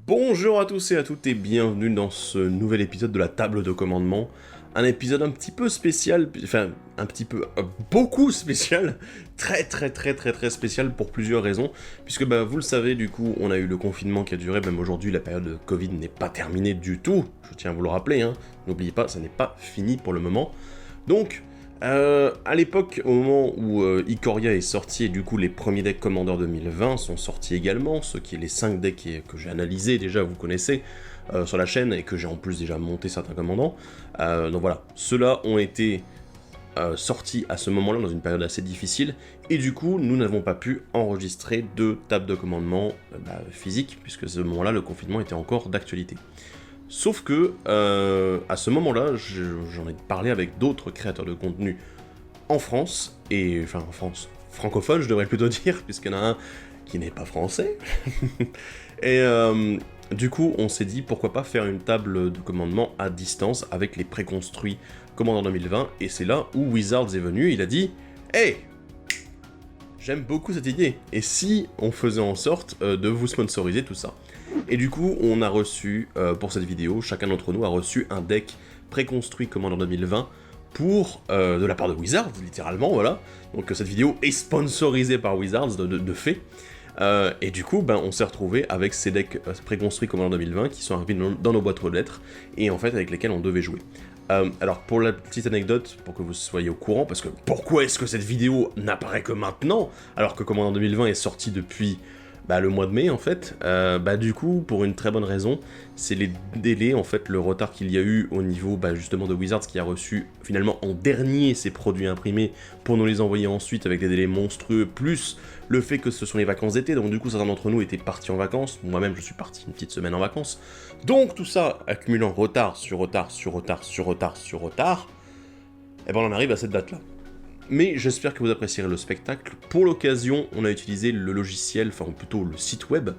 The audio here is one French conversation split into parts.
Bonjour à tous et à toutes et bienvenue dans ce nouvel épisode de la table de commandement. Un épisode un petit peu spécial, enfin un petit peu, beaucoup spécial, très spécial pour plusieurs raisons. Puisque vous le savez, du coup, on a eu le confinement qui a duré, même aujourd'hui la période de Covid n'est pas terminée du tout. Je tiens à vous le rappeler, hein. N'oubliez pas, ça n'est pas fini pour le moment. Donc, à l'époque, au moment où Ikoria est sorti, et du coup les premiers decks Commander 2020 sont sortis également, ce qui est les 5 decks que j'ai analysés déjà, vous connaissez, sur la chaîne, et que j'ai en plus déjà monté certains commandants. Donc voilà, ceux-là ont été sortis à ce moment-là dans une période assez difficile, et du coup nous n'avons pas pu enregistrer de table de commandement physique, puisque à ce moment-là le confinement était encore d'actualité. Sauf que, à ce moment-là, j'en ai parlé avec d'autres créateurs de contenu en France, enfin en France francophone, je devrais plutôt dire, puisqu'il y en a un qui n'est pas français. Et du coup, on s'est dit, pourquoi pas faire une table de commandement à distance avec les préconstruits Commander 2020, et c'est là où Wizards est venu, il a dit « Hey, j'aime beaucoup cette idée, et si on faisait en sorte de vous sponsoriser tout ça ?» Et du coup, on a reçu, pour cette vidéo, chacun d'entre nous a reçu un deck préconstruit Commander 2020 de la part de Wizards, littéralement, voilà. Donc cette vidéo est sponsorisée par Wizards, de fait. Et du coup, on s'est retrouvé avec ces decks préconstruits Commander 2020 qui sont arrivés dans nos boîtes aux lettres, et en fait avec lesquels on devait jouer. Alors pour la petite anecdote, pour que vous soyez au courant, parce que pourquoi est-ce que cette vidéo n'apparaît que maintenant, alors que Commander 2020 est sorti depuis le mois de mai en fait, du coup, pour une très bonne raison, c'est les délais, en fait, le retard qu'il y a eu au niveau justement de Wizards qui a reçu finalement en dernier ses produits imprimés pour nous les envoyer ensuite avec des délais monstrueux, plus le fait que ce sont les vacances d'été, donc du coup certains d'entre nous étaient partis en vacances, moi-même je suis parti une petite semaine en vacances, donc tout ça accumulant retard sur retard sur retard sur retard sur retard, on en arrive à cette date-là. Mais j'espère que vous apprécierez le spectacle. Pour l'occasion, on a utilisé le logiciel, enfin plutôt le site web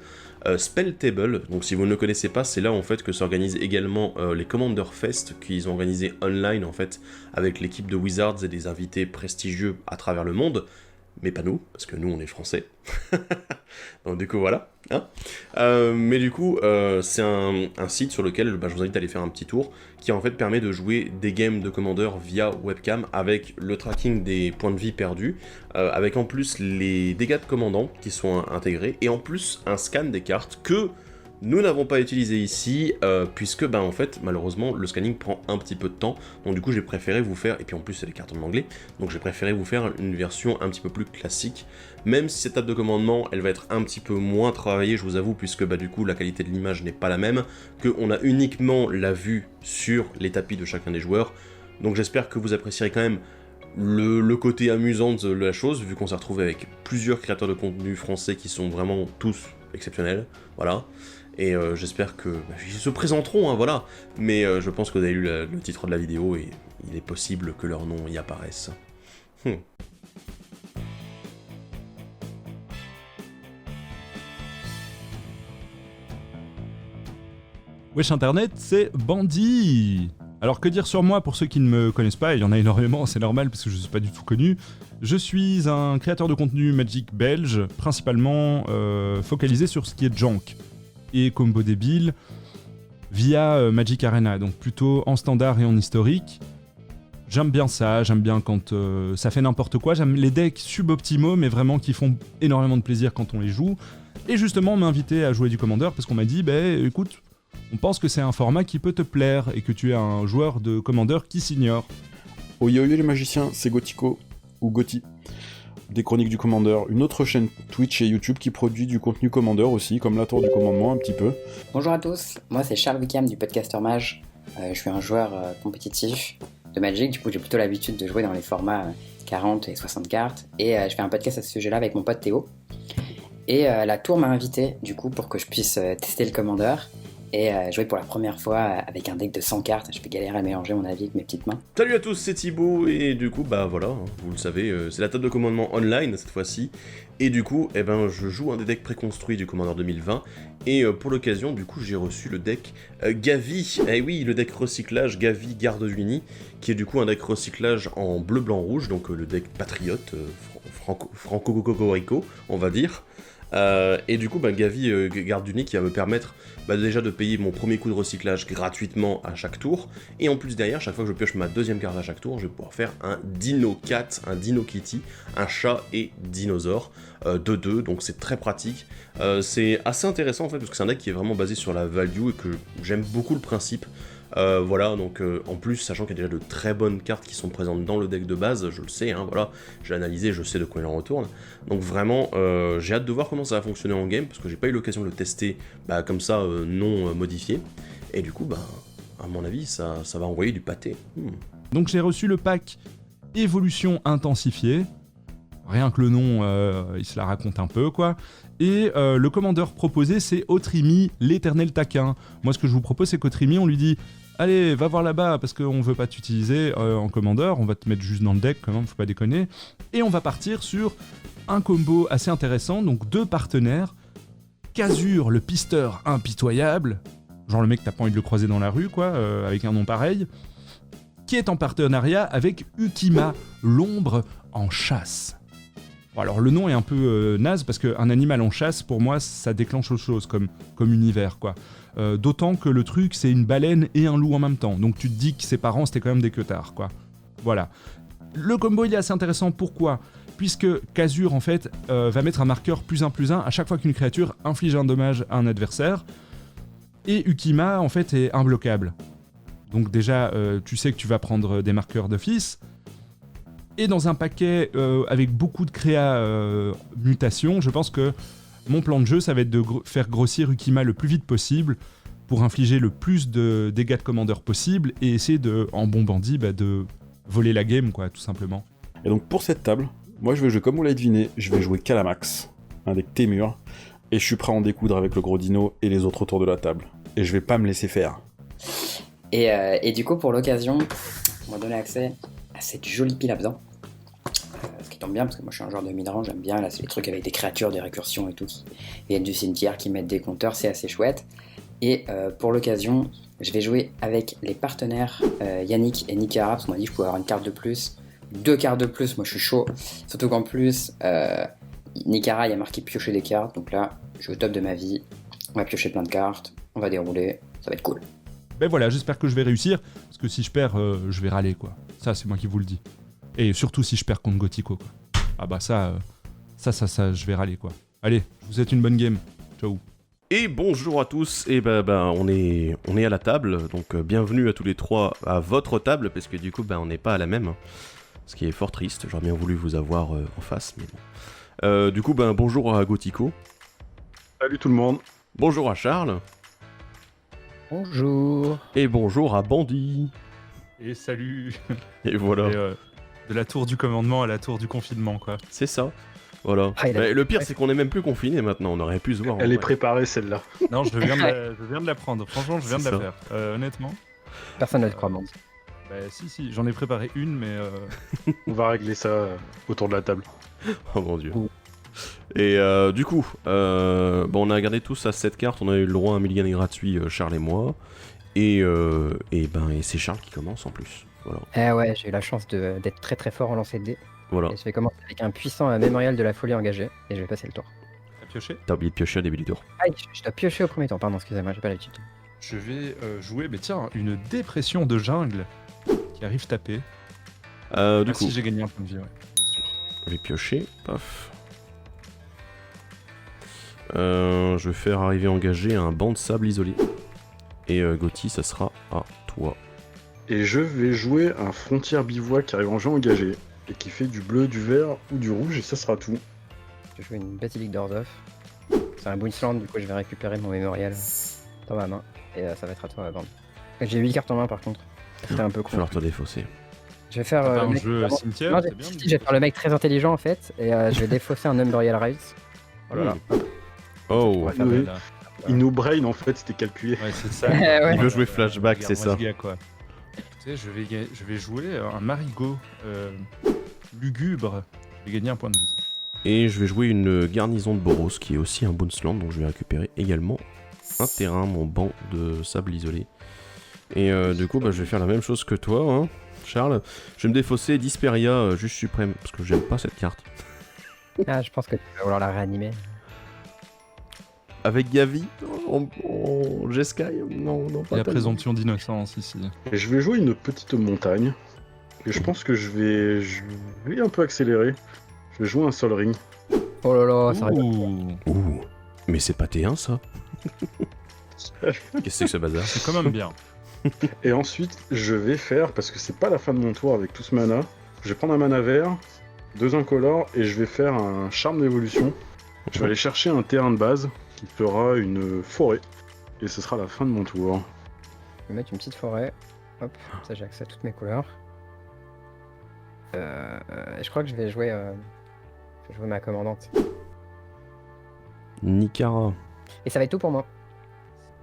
Spelltable. Donc si vous ne le connaissez pas, c'est là en fait que s'organisent également les Commander Fest qu'ils ont organisé online en fait avec l'équipe de Wizards et des invités prestigieux à travers le monde. Mais pas nous, parce que nous on est français. Donc du coup voilà. Hein, mais du coup c'est un site sur lequel je vous invite à aller faire un petit tour, qui en fait permet de jouer des games de Commander via webcam avec le tracking des points de vie perdus, avec en plus les dégâts de commandant qui sont intégrés, et en plus un scan des cartes que nous n'avons pas utilisé ici, puisque en fait malheureusement le scanning prend un petit peu de temps, donc du coup j'ai préféré vous faire, et puis en plus c'est les cartes en anglais, donc j'ai préféré vous faire une version un petit peu plus classique, même si cette table de commandement elle va être un petit peu moins travaillée, je vous avoue, puisque du coup la qualité de l'image n'est pas la même, qu'on a uniquement la vue sur les tapis de chacun des joueurs, donc j'espère que vous apprécierez quand même le côté amusant de la chose, vu qu'on s'est retrouvé avec plusieurs créateurs de contenu français qui sont vraiment tous exceptionnels, voilà. Et j'espère que ils se présenteront, hein, voilà. Mais je pense que vous avez lu le titre de la vidéo et il est possible que leur nom y apparaisse. Wesh Internet, c'est Bandit. Alors que dire sur moi pour ceux qui ne me connaissent pas, il y en a énormément, c'est normal parce que je ne suis pas du tout connu. Je suis un créateur de contenu Magic belge, principalement focalisé sur ce qui est junk et combo débile via Magic Arena, donc plutôt en standard et en historique. J'aime bien ça, j'aime bien quand ça fait n'importe quoi, j'aime les decks suboptimaux mais vraiment qui font énormément de plaisir quand on les joue. Et justement on m'a invité à jouer du Commander parce qu'on m'a dit écoute, on pense que c'est un format qui peut te plaire et que tu es un joueur de Commander qui s'ignore. Oh yo yo les magiciens, c'est Gothico, ou Gothi, des chroniques du Commander, une autre chaîne Twitch et YouTube qui produit du contenu Commander aussi, comme la Tour du Commandement un petit peu. Bonjour à tous, moi c'est Charles Wickham du Podcaster Mage, je suis un joueur compétitif de Magic, du coup j'ai plutôt l'habitude de jouer dans les formats 40 et 60 cartes, et je fais un podcast à ce sujet-là avec mon pote Théo. Et la Tour m'a invité du coup pour que je puisse tester le Commander, et jouer pour la première fois avec un deck de 100 cartes, je peux galérer à mélanger mon avis avec mes petites mains. Salut à tous, c'est Thibaut, et du coup, voilà, vous le savez, c'est la table de commandement online cette fois-ci, et du coup, je joue un des decks préconstruits du Commander 2020, et pour l'occasion, du coup, j'ai reçu le deck Gavi, oui, le deck recyclage Gavi Garde d'Uni, qui est du coup un deck recyclage en bleu, blanc, rouge, donc le deck patriote, franco-cocorico, on va dire. Et du coup, Gavi garde du nez qui va me permettre déjà de payer mon premier coup de recyclage gratuitement à chaque tour. Et en plus derrière, chaque fois que je pioche ma deuxième carte à chaque tour, je vais pouvoir faire un Dino Cat, un Dino Kitty, un chat et dinosaure de 2. Donc c'est très pratique. C'est assez intéressant en fait parce que c'est un deck qui est vraiment basé sur la value et que j'aime beaucoup le principe. Voilà, donc en plus, sachant qu'il y a déjà de très bonnes cartes qui sont présentes dans le deck de base, je le sais, hein, voilà, j'ai analysé, je sais de quoi il en retourne. Donc vraiment, j'ai hâte de voir comment ça va fonctionner en game, parce que j'ai pas eu l'occasion de le tester comme ça, non modifié. Et du coup, à mon avis, ça va envoyer du pâté. Donc j'ai reçu le pack Évolution intensifiée. Rien que le nom, il se la raconte un peu, quoi. Et le commandeur proposé, c'est Otrimi, l'éternel taquin. Moi, ce que je vous propose, c'est qu'Otrimi, on lui dit « Allez, va voir là-bas, parce qu'on veut pas t'utiliser en commandeur, on va te mettre juste dans le deck, quand même, faut pas déconner. » Et on va partir sur un combo assez intéressant, donc 2 partenaires. Kazur, le pisteur impitoyable, genre le mec, t'as pas envie de le croiser dans la rue, quoi, avec un nom pareil, qui est en partenariat avec Ukima, l'ombre en chasse. Bon, alors le nom est un peu naze parce qu'un animal en chasse, pour moi, ça déclenche autre chose comme univers, quoi. D'autant que le truc, c'est une baleine et un loup en même temps. Donc tu te dis que ses parents, c'était quand même des queutards, quoi. Voilà. Le combo, il est assez intéressant. Pourquoi ? Puisque Kazur, en fait, va mettre un marqueur +1/+1 à chaque fois qu'une créature inflige un dommage à un adversaire. Et Ukima, en fait, est imbloquable. Donc déjà, tu sais que tu vas prendre des marqueurs d'office. Et dans un paquet avec beaucoup de créa mutations, je pense que mon plan de jeu, ça va être de faire grossir Ukima le plus vite possible pour infliger le plus de dégâts de commandeur possible et essayer de, en bon bandit, de voler la game, quoi, tout simplement. Et donc pour cette table, moi je vais jouer comme vous l'avez deviné, je vais jouer Calamax, un deck Témur, et je suis prêt à en découdre avec le gros dino et les autres autour de la table. Et je vais pas me laisser faire. Et du coup, pour l'occasion, on m'a donné accès à cette jolie pile à besoin. Ce qui tombe bien, parce que moi je suis un joueur de midrange, j'aime bien, là c'est les trucs avec des créatures, des récursions et tout, qui viennent du cimetière, qui mettent des compteurs, c'est assez chouette. Et pour l'occasion, je vais jouer avec les partenaires Yannick et Nikara, parce qu'on m'a dit que je pouvais avoir une carte de plus, 2 cartes de plus, moi je suis chaud. Surtout qu'en plus, Nikara il a marqué piocher des cartes, donc là je suis au top de ma vie, on va piocher plein de cartes, on va dérouler, ça va être cool. Ben voilà, j'espère que je vais réussir, parce que si je perds, je vais râler, quoi. Ça, c'est moi qui vous le dis. Et surtout si je perds contre Gothico, quoi. Ah bah ça, je vais râler, quoi. Allez, je vous souhaite une bonne game. Ciao. Et bonjour à tous, et on est à la table, donc bienvenue à tous les trois à votre table, parce que du coup on n'est pas à la même, hein, ce qui est fort triste, j'aurais bien voulu vous avoir en face, mais bon. Du coup bonjour à Gothico. Salut tout le monde. Bonjour à Charles. Bonjour. Et bonjour à Bandit. Et salut. Et voilà. Et, de la tour du commandement à la tour du confinement, quoi. C'est ça. Voilà. Ah, Le pire, c'est qu'on est même plus confiné maintenant, on aurait pu se voir. Elle est préparée celle-là. Non, je viens de la prendre. Franchement, je viens de la faire. Honnêtement. Personne ne le croit, bon. Bah si, j'en ai préparé une, mais... On va régler ça autour de la table. Oh mon dieu. Ouh. Et du coup, on a gardé tous à 7 cartes, on a eu le droit à un mulligan gratuit, Charles et moi. Et c'est Charles qui commence en plus. Voilà. Eh ouais, j'ai eu la chance d'être très très fort en lancer de dés. Voilà. Et je vais commencer avec un puissant mémorial de la folie engagée. Et je vais passer le tour. T'as pioché ? T'as oublié de piocher au début du tour. Ah, je dois piocher au premier tour, pardon, excusez-moi, j'ai pas l'habitude. Je vais jouer, mais tiens, une dépression de jungle qui arrive taper. Du coup, Si j'ai gagné un point de vie, ouais, bien sûr. je vais piocher, paf. Je vais faire arriver engagé un banc de sable isolé. Et Gauthier, ça sera à toi. Et je vais jouer un frontière bivouac qui arrive en jeu engagé. Et qui fait du bleu, du vert ou du rouge, et ça sera tout. Je vais jouer une Basilique d'Orzhov. C'est un Boonsland, du coup je vais récupérer mon mémorial dans ma main. Et ça va être à toi, Bande. J'ai 8 cartes en main par contre. C'était un peu Il va con. falloir te défausser. Je vais faire T'as pas le un mec jeu vraiment- cimetière, Non, c'est bien. si, je vais faire le mec très intelligent en fait. Et je vais défausser un Umbriel Rise. Oh là là. On Oh, va faire oui. Là. InnoBrain en fait, c'était calculé. Ouais, c'est ça. Ouais. il veut jouer flashback, Regarde, c'est moi, ça. ce gars, quoi. Tu sais, je vais jouer un Marigot lugubre. Je vais gagner un point de vie. Et je vais jouer une garnison de Boros, qui est aussi un Bonesland, donc je vais récupérer également un terrain, mon banc de sable isolé. Et du coup, je vais faire la même chose que toi, hein, Charles. Je vais me défausser Disperia, juste suprême, parce que j'aime pas cette carte. Ah, je pense que tu vas vouloir la réanimer. avec Gavi en Jeskai? Non, pas La tellement. présomption d'innocence ici. Et je vais jouer une petite montagne. Et je pense que je vais un peu accélérer. Je vais jouer un Sol Ring. Oh là là, ça rigole. Ouh, Ouh, mais c'est pas T1 ça. Qu'est-ce que c'est que ce bazar? c'est quand même bien. Et ensuite, je vais faire, parce que c'est pas la fin de mon tour avec tout ce mana, je vais prendre un mana vert, 2 incolores, et je vais faire un charme d'évolution. Je vais aller chercher un terrain de base qui fera une forêt. Et ce sera la fin de mon tour. Je vais mettre une petite forêt. Hop, ça j'ai accès à toutes mes couleurs. Je crois que je vais jouer ma commandante. Nikara. Et ça va être tout pour moi.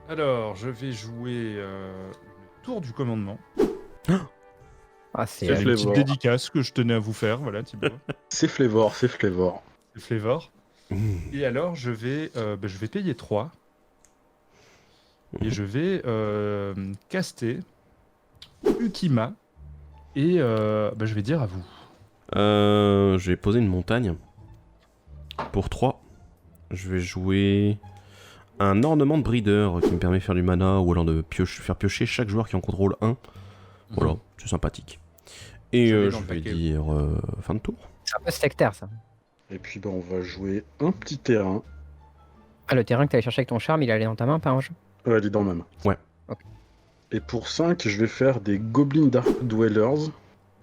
Alors, je vais jouer le tour du commandement. Ah, c'est C'est C'est une petite Flavor. dédicace que je tenais à vous faire, voilà, Thibaut. C'est Flavor, c'est Flavor. C'est Flavor. Mmh. Et alors, je vais payer 3. Et je vais caster Ukima. Et je vais dire à vous. Je vais poser une montagne. Pour 3, je vais jouer un ornement de breeder qui me permet de faire du mana ou alors de faire piocher chaque joueur qui en contrôle 1. Voilà, c'est sympathique. Et Je l'ai je dans le vais paquet. dire fin de tour. un peu sectaire ça. Et puis on va jouer un petit terrain. Ah, le terrain que t'allais chercher avec ton charme, il allait dans ta main, pas un jeu. Ouais, il est dans le même. Ouais. Ok. Et pour 5, je vais faire des Goblin Dark Dwellers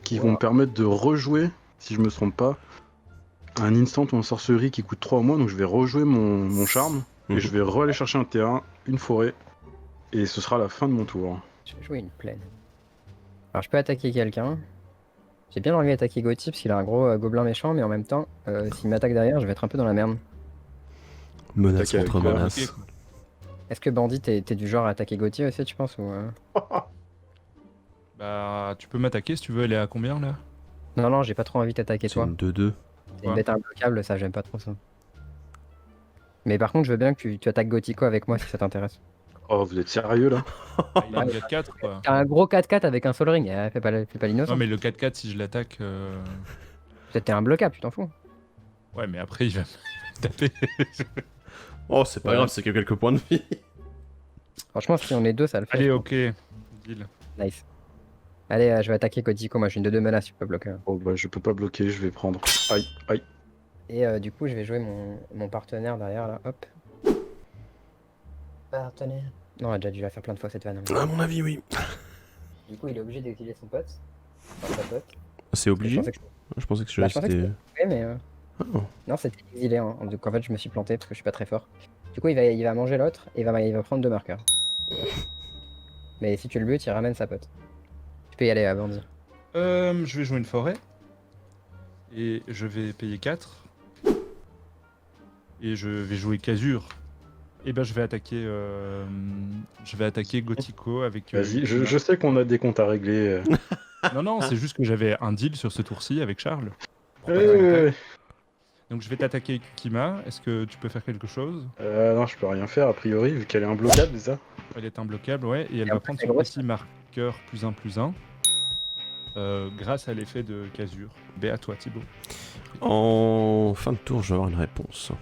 qui vont Wow. me permettre de rejouer, si je me trompe pas, un instant ou une sorcerie qui coûte 3 au moins. Donc je vais rejouer mon charme Mhm. et je vais aller chercher un terrain, une forêt. Et ce sera la fin de mon tour. Je vais jouer une plaine. Alors je peux attaquer quelqu'un. J'ai bien envie d'attaquer Gotti parce qu'il a un gros gobelin méchant, mais en même temps, s'il m'attaque derrière, je vais être un peu dans la merde. Menace Attaquer contre avec quoi, menace. Est-ce que Bandit, t'es du genre à attaquer Gotti aussi, tu penses ou, Bah, tu peux m'attaquer si tu veux. Elle est à combien là? Non, j'ai pas trop envie d'attaquer C'est toi. une 2-2. C'est une bête imbloquable, ça, j'aime pas trop ça. Mais par contre, je veux bien que tu attaques Gothico avec moi si ça t'intéresse. Oh, vous êtes sérieux là? Il a un 4-4 quoi. T'as un gros 4-4 avec un Sol Ring, fais pas l'innocent. Non, mais le 4-4, si je l'attaque. Peut-être t'es imbloquable, tu t'en fous. Ouais, mais après, il va me taper. Oh, c'est pas Ouais. grave, c'est que quelques points de vie. Franchement, si on est deux, ça le fait. Allez, je ok. Deal. pense. Nice. Allez, je vais attaquer Gothico, moi j'ai une 2-2 menace, tu peux bloquer. Oh bah je peux pas bloquer, je vais prendre. Aïe, aïe. Et du coup, je vais jouer mon partenaire derrière là, hop. Partenaire. Non, on a déjà dû la faire plein de fois cette vanne. À mon avis, oui. Du coup, il est obligé d'utiliser son pote. Enfin, sa pote. C'est obligé. Je pensais que Je pensais que Bah, je pensais que c'était. Ouais, mais Oh. non, c'était exilé. Hein. Donc en fait, je me suis planté parce que je suis pas très fort. Du coup, il va manger l'autre et il va prendre 2 marqueurs. Mais si tu le butes, il ramène sa pote. Tu peux y aller, Bandit. Je vais jouer une forêt. Et je vais payer 4. Et je vais jouer Casure. Et ben je vais attaquer Gothico avec. Vas-y, je sais qu'on a des comptes à régler. Non, c'est juste que j'avais un deal sur ce tour-ci avec Charles. Pour pas Ouais, que ça me ouais, tape. ouais. Donc je vais t'attaquer Kima. Est-ce que tu peux faire quelque chose? Non, je peux rien faire a priori, vu qu'elle est imbloquable déjà. Elle est imbloquable, ouais. Et elle Et va en prendre plus, son elle est petit marqueur +1/+1. Grâce à l'effet de Casure. B à toi, Thibaut. En fin de tour, je vais avoir une réponse.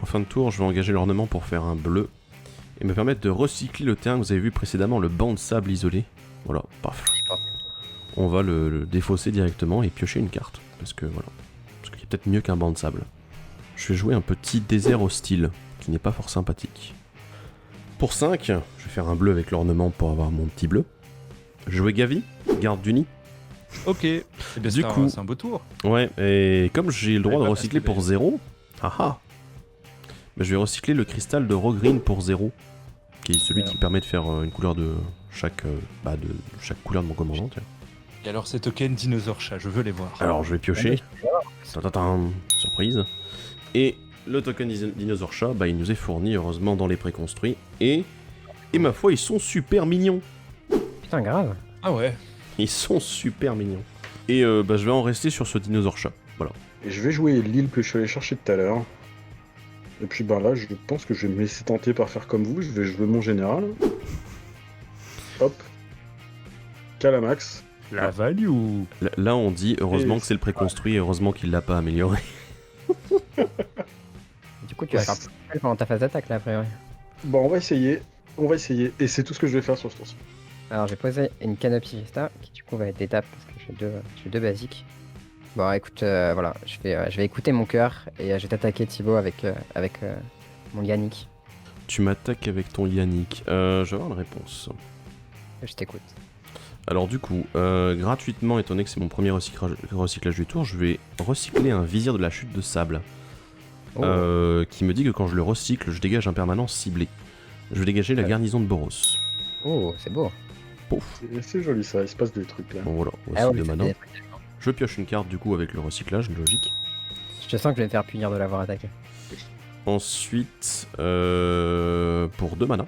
En fin de tour, je vais engager l'ornement pour faire un bleu et me permettre de recycler le terrain que vous avez vu précédemment, le banc de sable isolé. Voilà, paf. On va le défausser directement et piocher une carte. Parce qu'il y a peut-être mieux qu'un banc de sable. Je vais jouer un petit désert hostile, qui n'est pas fort sympathique. Pour 5, je vais faire un bleu avec l'ornement pour avoir mon petit bleu. Je vais jouer Gavi, garde du nid. Ok. Et bien, Du coup- c'est un beau tour. Ouais, et comme j'ai le droit Ouais, de pas recycler parce que pour 0, haha, bah, je vais recycler le cristal de Rogreen pour 0, qui est celui Bien. qui permet de faire une couleur de chaque couleur de mon commandant. Tiens. Et alors ces tokens dinosaures chat, je veux les voir. Alors je vais piocher, Tatatam, surprise, et le token dinosaure chat, bah, il nous est fourni heureusement dans les préconstruits, et ma foi, ils sont super mignons. Putain, grave. Ah ouais. Ils sont super mignons. Et je vais en rester sur ce dinosaure chat. Voilà. Et je vais jouer l'île que je suis allé chercher tout à l'heure. Et puis ben là, je pense que je vais me laisser tenter par faire comme vous. Je vais jouer mon général. Hop. Calamax. La value. Là, on dit heureusement Et- que c'est le préconstruit, et heureusement qu'il l'a pas amélioré. Du coup, tu vas faire Elle pendant ta phase d'attaque là, a priori. Bon, on va essayer. Et c'est tout ce que je vais faire sur ce tour-ci. Alors, j'ai posé une canopy Vista qui, du coup, va être d'étape parce que j'ai deux basiques. Bon, écoute, voilà, je vais écouter mon cœur et je vais t'attaquer, Thibaut, avec mon Yannick. Tu m'attaques avec ton Yannick. Je vais avoir une réponse. Je t'écoute. Alors du coup, gratuitement, étant donné que c'est mon premier recyclage du tour, je vais recycler un vizir de la chute de sable. Oh. Qui me dit que quand je le recycle, je dégage un permanent ciblé. Je vais dégager la garnison de Boros. Oh, c'est beau. Pouf. C'est joli ça, il se passe des trucs là. Bon voilà, voici Ah ouais, deux c'est mana. des- Je pioche une carte du coup avec le recyclage, logique. Je te sens que je vais me faire punir de l'avoir attaqué. Ensuite, pour 2 mana,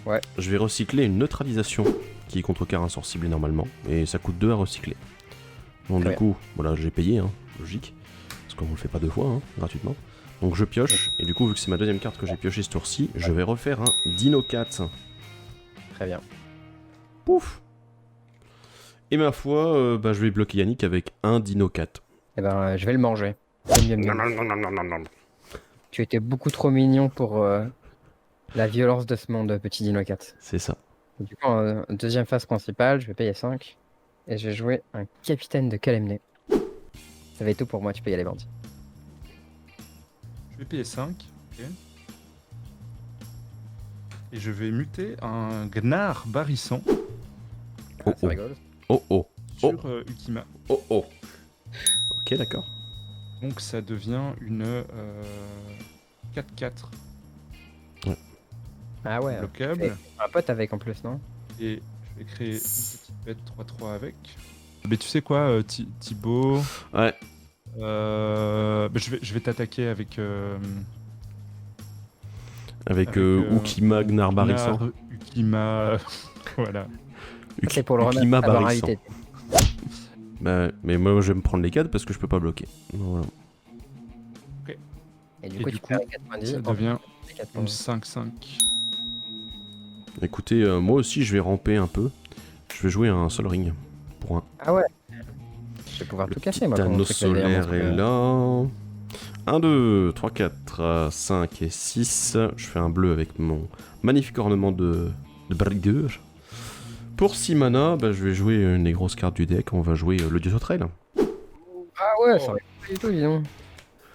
Ouais. je vais recycler une neutralisation qui contrecarre un sort ciblé normalement, et ça coûte 2 à recycler. Donc Très du coup, voilà, j'ai payé, hein, logique, parce qu'on le fait pas 2 fois, hein, gratuitement. Donc je pioche, et du coup, vu que c'est ma deuxième carte que j'ai pioché ce tour-ci, je vais refaire un Dino 4. Très bien. Pouf. Et ma foi, je vais bloquer Yannick avec un Dino 4. Eh ben, je vais le manger. Miam, miam, miam. Tu étais beaucoup trop mignon pour la violence de ce monde, petit Dino 4. C'est ça. Du coup, en deuxième phase principale, je vais payer 5. Et je vais jouer un capitaine de Kalemné. Ça va être tout pour moi, tu peux y aller, bandit. Je vais payer 5. Ok. Et je vais muter un Gnar Barrisson Oh, C'est oh. rigolo. Oh oh. sur Ukima. Oh oh. Ok, d'accord. Donc ça devient une 4-4 Ah ouais. bloquable. Un pote avec en plus, non? Et je vais créer une petite bête 3-3 avec. Mais tu sais quoi, Thibaut, Ouais. je vais t'attaquer avec Avec Avec, Ukima Gnar Barrissan. Gnar, Ukima, voilà. C'est pour le remettre Ukima à la Barrissan. réalité. Bah, mais moi je vais me prendre les 4 parce que je peux pas bloquer. Voilà. Et du Et coup, du tu coup, perds les 4 points de vie. Ça devient les 4 points une de vie. 5-5. Écoutez, moi aussi je vais ramper un peu. Je vais jouer un Sol Ring. Pour un. Ah ouais. Je vais pouvoir Le tout casser, moi. pour Titano montrer que la solaire montre, est là. 1, 2, 3, 4, 5 et 6. Je fais un bleu avec mon magnifique ornement de brigueur. Pour 6 mana, je vais jouer une des grosses cartes du deck. On va jouer le Dieu Sauterelle. Ah ouais, ça va pas du tout, dis donc.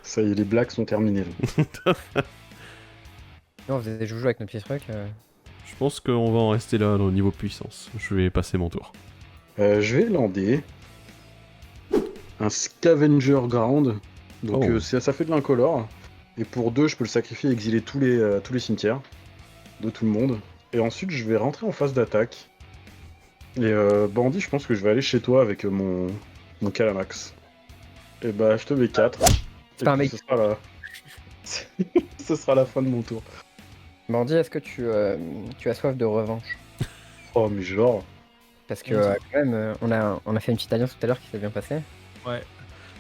Ça y est, les blagues sont terminées. Là. Non, on faisait des joujoux avec nos petits trucs. Je pense qu'on va en rester là au niveau puissance. Je vais passer mon tour. Je vais lander un Scavenger Ground. Donc Oh. ça fait de l'incolore. Et pour 2, je peux le sacrifier et exiler tous les cimetières de tout le monde. Et ensuite, je vais rentrer en phase d'attaque. Et Bandit, je pense que je vais aller chez toi avec mon Calamax. Et bah, je te mets 4. C'est pas un mec. Ce sera la... ce sera la fin de mon tour. Bandit, est-ce que tu as soif de revanche? Oh, mais genre... Parce que quand même, on a fait une petite alliance tout à l'heure qui s'est bien passée. Ouais.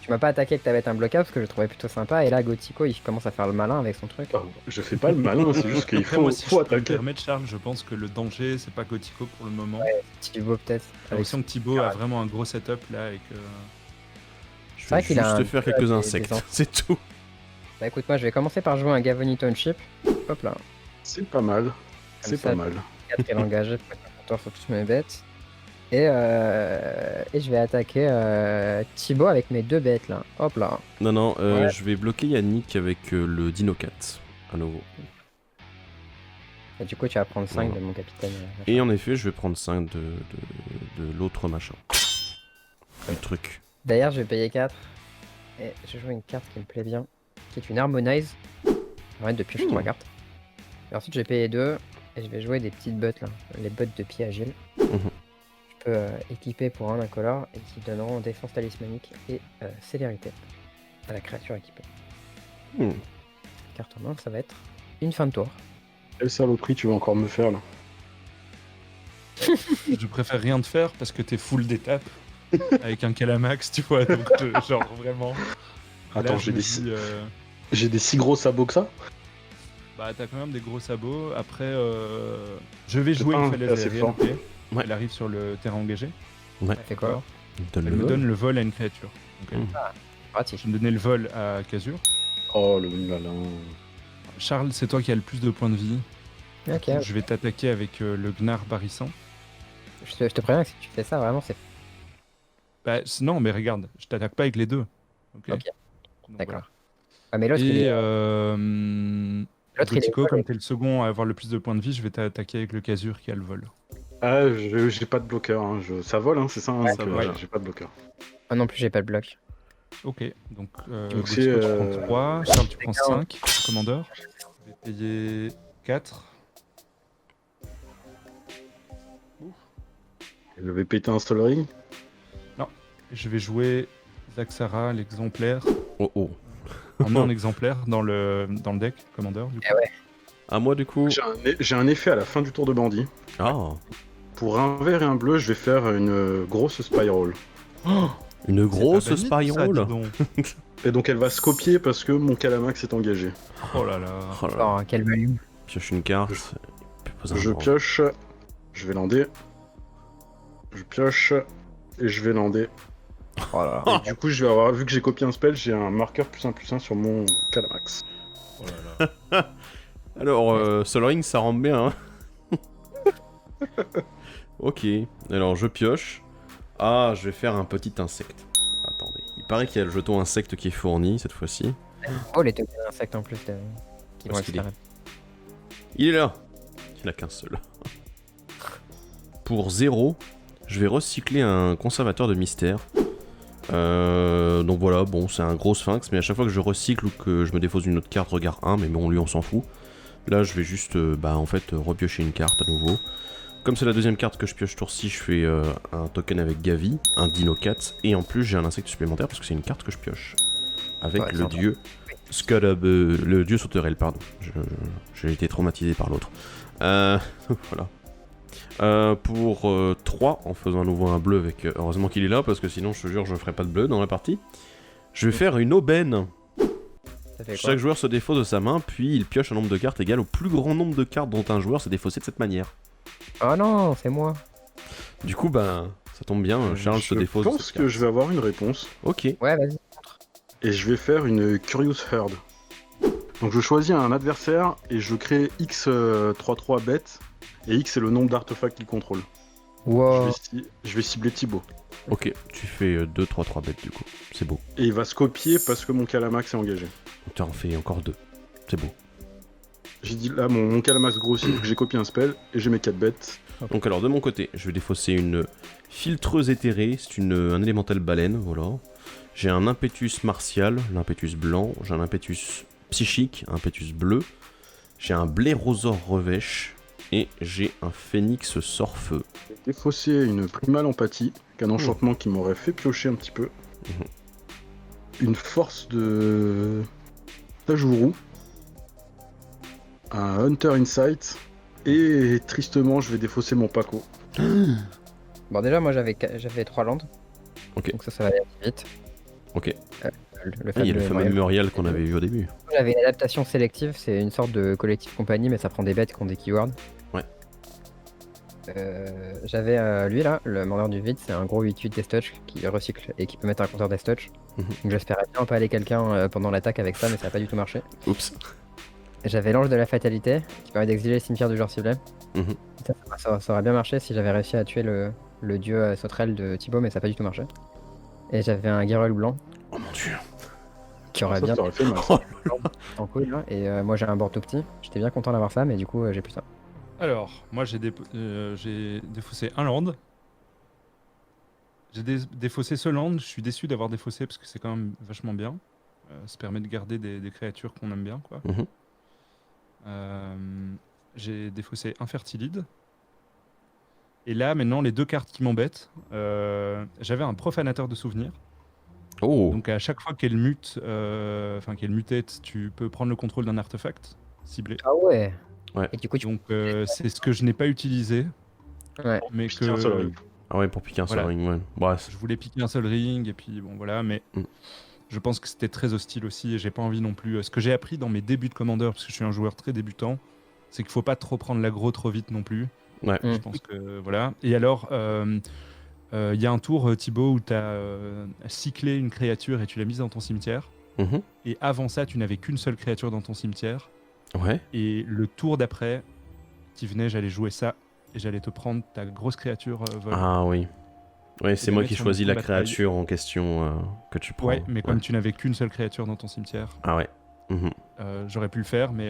Tu m'as pas attaqué avec ta bête imblocable, ce que je trouvais plutôt sympa. Et là, Gothico, il commence à faire le malin avec son truc. Oh, je fais pas le malin, c'est juste qu'il Après, faut, moi, si faut je peux me attaquer. permettre, Charles, je pense que le danger, c'est pas Gothico pour le moment. Thibaut, peut-être. J'ai Avec... l'impression que Thibaut a vraiment un gros setup là et que. Je vrai vais qu'il a juste un faire peu quelques des insectes. enfants. C'est tout. Bah écoute, moi, je vais commencer par jouer un Gavony Township. Hop là. C'est pas mal. C'est ça, pas mal. 4 est engagé pour être content sur toutes mes bêtes. Et je vais attaquer Thibaut avec mes 2 bêtes là. Hop là. Non, non, Ouais. je vais bloquer Yannick avec le Dino 4. À nouveau. Et du coup, tu vas prendre 5 Voilà. de mon capitaine. Et en effet, je vais prendre 5 de l'autre machin. Du truc. D'ailleurs, je vais payer 4. Et je joue une carte qui me plaît bien, qui est une Harmonize. Arrête de piocher 3 cartes. Et ensuite, je vais payer 2. Et je vais jouer des petites bottes là. Les bottes de pied agile. Mhm. Je peux équiper pour un incolore et qui donneront défense talismanique et célérité à la créature équipée. Hmm. Carte en main, ça va être une fin de tour. Quelle saloperie tu vas encore me faire là? Je préfère rien te faire parce que t'es full d'étapes avec un Calamax, tu vois. Donc, genre vraiment. Attends, Là, je me dis, j'ai des si gros sabots que ça? bah, t'as quand même des gros sabots. Après, je vais jouer pas une un falaise assez aérienne. fort. Ok. Ouais. Elle arrive sur le terrain engagé. Ça fait quoi? Donne Elle le me vol. donne le vol à une créature. Ok. Mm. Pratique. Je vais me donner le vol à Kazur. Oh le malin. Charles, c'est toi qui as le plus de points de vie. Ok, Je vais t'attaquer avec le Gnar barrissant. je te préviens que si tu fais ça, vraiment, c'est. Bah, non, mais regarde, je t'attaque pas avec les deux. Ok. Ok, Donc, d'accord. voilà. Ah, mais l'autre, il Et est. L'autre, il est. Gotico, comme t'es le second à avoir le plus de points de vie, je vais t'attaquer avec le Casur qui a le vol. Ah, j'ai pas de bloqueur. Hein. Ça vole, hein, c'est ça, hein, Ouais, donc, ça vole. j'ai pas de bloqueur. Ah non plus, j'ai pas le bloc. Ok, donc Donc Gotico, c'est, tu prends 3, Charles, tu prends D'accord. 5, commandeur. Je vais payer 4. Je vais péter un Sol Ring. Je vais jouer Zaxara, l'exemplaire, Oh oh. en non-exemplaire dans le deck, commandeur. Du coup. À moi du coup. J'ai un effet à la fin du tour de bandit. Ah. Pour un vert et un bleu, je vais faire une grosse spiral. Une grosse C'est pas banni, tout ça, spiral. dis donc. Et donc elle va se copier parce que mon Calamax est engagé. Oh là là. Oh là là. Oh, quel value. Pioche une carte. puis pose un Je bord. pioche, je vais lander. Je pioche et je vais lander. Oh là là. Et du coup, je vais avoir, vu que j'ai copié un spell, j'ai un marqueur +1/+1 sur mon Calamax. Oh là là. Alors, Sol Ring, ça rentre bien. Hein. Ok. Alors, je pioche. Ah, je vais faire un petit insecte. Attendez. Il paraît qu'il y a le jeton insecte qui est fourni cette fois-ci. Oh, les tokens insectes en plus qui vont Parce qu'il est- exploser. Il est là. Il n'y en a qu'un seul. Pour 0, je vais recycler un conservateur de mystère. Donc voilà, bon, c'est un gros sphinx, mais à chaque fois que je recycle ou que je me défausse une autre carte, regard 1, mais bon, lui on s'en fout. Là, je vais juste, en fait, repiocher une carte à nouveau. Comme c'est la deuxième carte que je pioche tour-ci, je fais un token avec Gavi, un Dino-Cat, et en plus j'ai un insecte supplémentaire parce que c'est une carte que je pioche. Avec Ouais, le sympa. dieu Scarab, le dieu sauterelle, pardon. J'ai été traumatisé par l'autre. Voilà. Pour 3, en faisant à nouveau un bleu avec... heureusement qu'il est là, parce que sinon, je te jure, je ferai pas de bleu dans la partie. Je vais faire une aubaine. Ça fait quoi? Chaque joueur se défausse de sa main, puis il pioche un nombre de cartes égal au plus grand nombre de cartes dont un joueur s'est défaussé de cette manière. Oh non, c'est moi. Du coup, ça tombe bien, Charles se défausse Je de pense cette que carte. je vais avoir une réponse. Ok. Ouais, vas-y. Et je vais faire une Curious Herd. Donc je choisis un adversaire et je crée X 3-3 bêtes. Et X c'est le nombre d'artefacts qu'il contrôle. Wow. Je vais cibler Thibaut. Ok, tu fais 2-3-3 bêtes du coup. C'est beau. Et il va se copier parce que mon Calamax est engagé. Tu en fais encore 2. C'est beau. J'ai dit là, mon Calamax grossit, donc j'ai copié un spell et j'ai mes 4 bêtes. Donc alors de mon côté, je vais défausser une filtreuse éthérée, c'est un élémental baleine, voilà. J'ai un impétus martial, l'impétus blanc, j'ai un impétus psychique, un impétus bleu, j'ai un blairosaure revêche, et j'ai un phénix sort-feu. J'ai défaussé une primale empathie, un enchantement qui m'aurait fait piocher un petit peu. Une force de Tajuru, un Hunter Insight, et tristement je vais défausser mon Paco. Bon, déjà, moi, j'avais 3 landes. Ok. Donc ça va aller assez vite. Ok. Le Ah, il y a le fameux fameux Muriel. Muriel qu'on avait vu au début. J'avais une adaptation sélective, c'est une sorte de collectif compagnie, mais ça prend des bêtes qui ont des keywords. Ouais. J'avais lui là, le mordeur du vide, c'est un gros 8-8 Death Touch qui recycle et qui peut mettre un compteur Death Touch. Mhm. Donc j'espérais bien empaler quelqu'un pendant l'attaque avec ça, mais ça n'a pas du tout marché. Oups. J'avais l'ange de la fatalité qui permet d'exiler les cimetières du joueur ciblé. Mhm. Ça aurait bien marché si j'avais réussi à tuer le dieu sauterelle de Thibaut, mais ça n'a pas du tout marché. Et j'avais un Guerrero blanc Oh mon dieu. qui aurait Ça, bien ça aurait fait mal. Oh, en couille là. Et moi j'ai un board tout petit. J'étais bien content d'avoir ça, mais du coup j'ai plus ça. Alors, moi j'ai défaussé un land. J'ai défaussé ce land, je suis déçu d'avoir défaussé parce que c'est quand même vachement bien. Ça permet de garder des créatures qu'on aime bien, quoi. Mhm. J'ai défaussé Infertilide. Et là, maintenant, les deux cartes qui m'embêtent, j'avais un Profanateur de souvenirs. Oh. Donc à chaque fois qu'elle mute, qu'elle mutate, tu peux prendre le contrôle d'un artefact ciblé. Ah ouais. Ouais. Et du coup tu Donc c'est ce que je n'ai pas utilisé, ouais. mais Piquer un seul que ring. Ah ouais, pour piquer un seul Voilà. ring, ouais. Bref. je voulais piquer un seul ring et puis bon voilà, mais Mm. je pense que c'était très hostile aussi et j'ai pas envie non plus. Ce que j'ai appris dans mes débuts de commandeur, parce que je suis un joueur très débutant, c'est qu'il faut pas trop prendre l'aggro trop vite non plus. Ouais. Mm. Je pense que voilà. Et alors, il y a un tour, Thibaut, où tu as cyclé une créature et tu l'as mise dans ton cimetière. Mhm. Et avant ça, tu n'avais qu'une seule créature dans ton cimetière. Ouais. Et le tour d'après, qui venait, j'allais jouer ça et j'allais te prendre ta grosse créature vol. Ah oui. Ouais, c'est la moi mettre qui sur choisis mon la tour de bataille. créature en question que tu prends. Ouais, mais comme tu n'avais qu'une seule créature dans ton cimetière, Ah ouais. Mhm. j'aurais pu le faire, mais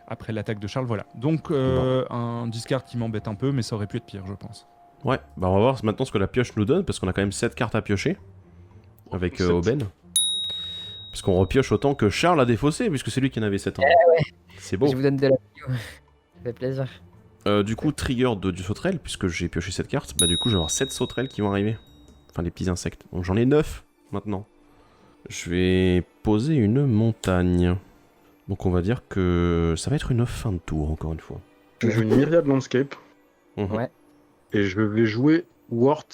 après l'attaque de Charles, voilà. Donc un discard qui m'embête un peu, mais ça aurait pu être pire, je pense. Ouais, bah on va voir maintenant ce que la pioche nous donne, parce qu'on a quand même 7 cartes à piocher. Avec 7. Aubaine. Parce qu'on repioche autant que Charles a défaussé, puisque c'est lui qui en avait 7 ans. C'est beau. Je vous donne de la vidéo. Ça fait plaisir. Du coup, trigger du sauterelle, puisque j'ai pioché cette carte, bah du coup je vais avoir 7 sauterelles qui vont arriver. Enfin, les petits insectes. Donc j'en ai 9 maintenant. Je vais poser une montagne. Donc on va dire que ça va être une fin de tour, encore une fois. Je vais jouer une Myriad Landscape. Mhm. Ouais. Et je vais jouer Wort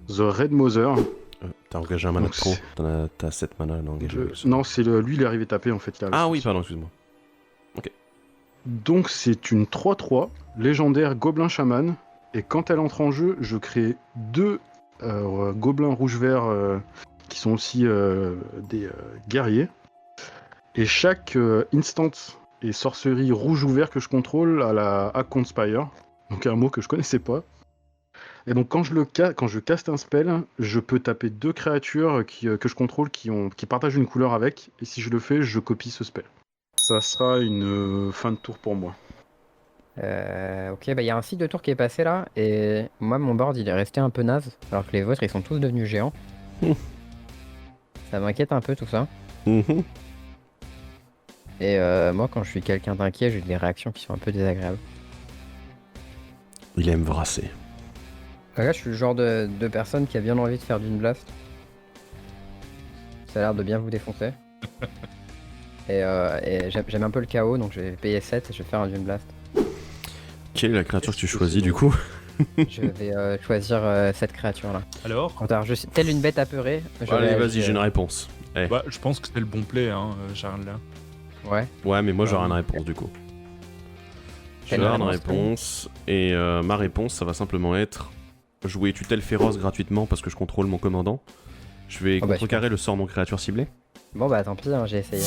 the Red Mother. T'as engagé un mana de Donc, trop. c'est- T'as 7 mana à engager. Non, c'est lui, il est arrivé taper en fait. Il a- Ah oui, pardon, excuse-moi. Donc c'est une 3-3, légendaire Gobelin Chaman. Et quand elle entre en jeu, je crée 2 gobelins rouge-vert qui sont aussi des guerriers. Et chaque instant et sorcerie rouge ou vert que je contrôle a la Hack Conspire. Donc un mot que je connaissais pas. Et donc quand je caste un spell, je peux taper 2 créatures que je contrôle qui partagent une couleur avec. Et si je le fais, je copie ce spell. Ça sera une fin de tour pour moi. Ok, bah il y a un cycle de tour qui est passé là, et moi mon board il est resté un peu naze, alors que les vôtres ils sont tous devenus géants. Ça m'inquiète un peu tout ça. Mhm. Et moi quand je suis quelqu'un d'inquiet, j'ai des réactions qui sont un peu désagréables. Il aime brasser. Là je suis le genre de personne qui a bien envie de faire d'une blast. Ça a l'air de bien vous défoncer. Et j'aime un peu le chaos, donc je vais payer 7 et je vais faire un Dune Blast. Quelle est la créature que tu choisis du coup? Je vais choisir cette créature là. Alors, Telle une bête apeurée. Allez, vas-y, j'ai une réponse. Eh. bah, je pense que c'était le bon play, hein, Charles, là. Ouais. Ouais, mais moi j'aurai une réponse du coup. Quelle J'aurai une réponse, réponse, et ma réponse, ça va simplement être jouer tutelle féroce gratuitement parce que je contrôle mon commandant. Je vais Oh bah, contrecarrer le sort non créature ciblée. Bon bah tant pis, hein, j'ai essayé.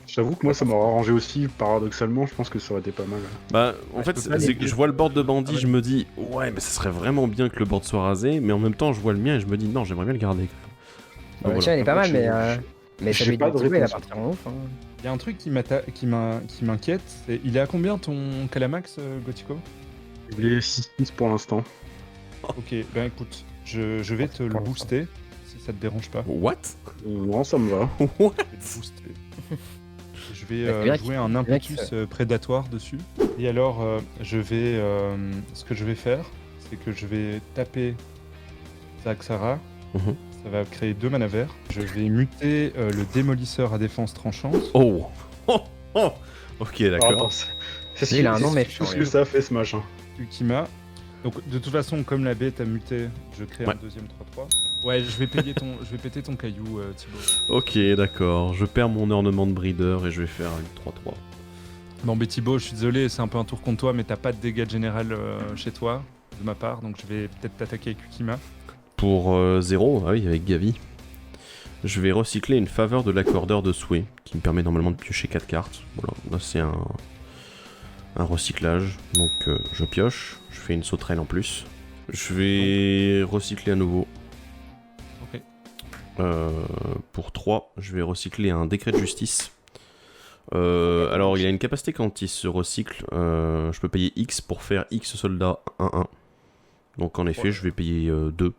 J'avoue que moi ça m'aurait arrangé aussi, paradoxalement, je pense que ça aurait été pas mal. Bah, en Ouais, fait, je peux pas c'est les- que je vois le board de bandit, Ah ouais. je me dis, ouais, mais ça serait vraiment bien que le board soit rasé, mais en même temps, je vois le mien et je me dis, non, j'aimerais bien le garder. Bon, Donc, tiens, il est pas mal, Moi, mais j'ai celui pas de de Thibaut, il va réponse. partir en ouf. Hein. Il y a un truc qui m'inquiète, c'est il est à combien ton Calamax, Gothico? Il est 6-6 pour l'instant. Ok, ben écoute, je vais te le booster, si ça te dérange pas. What? Non, ça me va. What? Je vais te booster. Je vais Bah, c'est bien jouer qu'il- un c'est bien impetus qu'il prédatoire dessus. Et alors, je vais, ce que je vais faire, c'est que je vais taper Zaxara. Mhm. Ça va créer 2 mana verts. Je vais muter le démolisseur à défense tranchante. Oh! Oh! Oh! Ok, Alors, d'accord. attends, c'est Il a un nom tout méchant, ce lui. que ça fait ce machin. Ukima. Donc de toute façon, comme la bête a muté, je crée Ouais. un deuxième 3-3. Ouais, je vais péter ton caillou, Thibaut. Ok, d'accord. Je perds mon ornement de breeder et je vais faire une 3-3. Non mais Thibaut, je suis désolé, c'est un peu un tour contre toi, mais t'as pas de dégâts général chez toi, de ma part, donc je vais peut-être t'attaquer avec Ukima. Pour 0, ah oui, avec Gavi. Je vais recycler une faveur de l'accordeur de souhait, qui me permet normalement de piocher 4 cartes. Voilà, là c'est un recyclage. Donc je pioche, je fais une sauterelle en plus. Je vais recycler à nouveau. Ok. Pour 3, je vais recycler un décret de justice. Alors il a une capacité quand il se recycle, je peux payer X pour faire X soldats 1-1. Donc en effet, Ouais. je vais payer 2.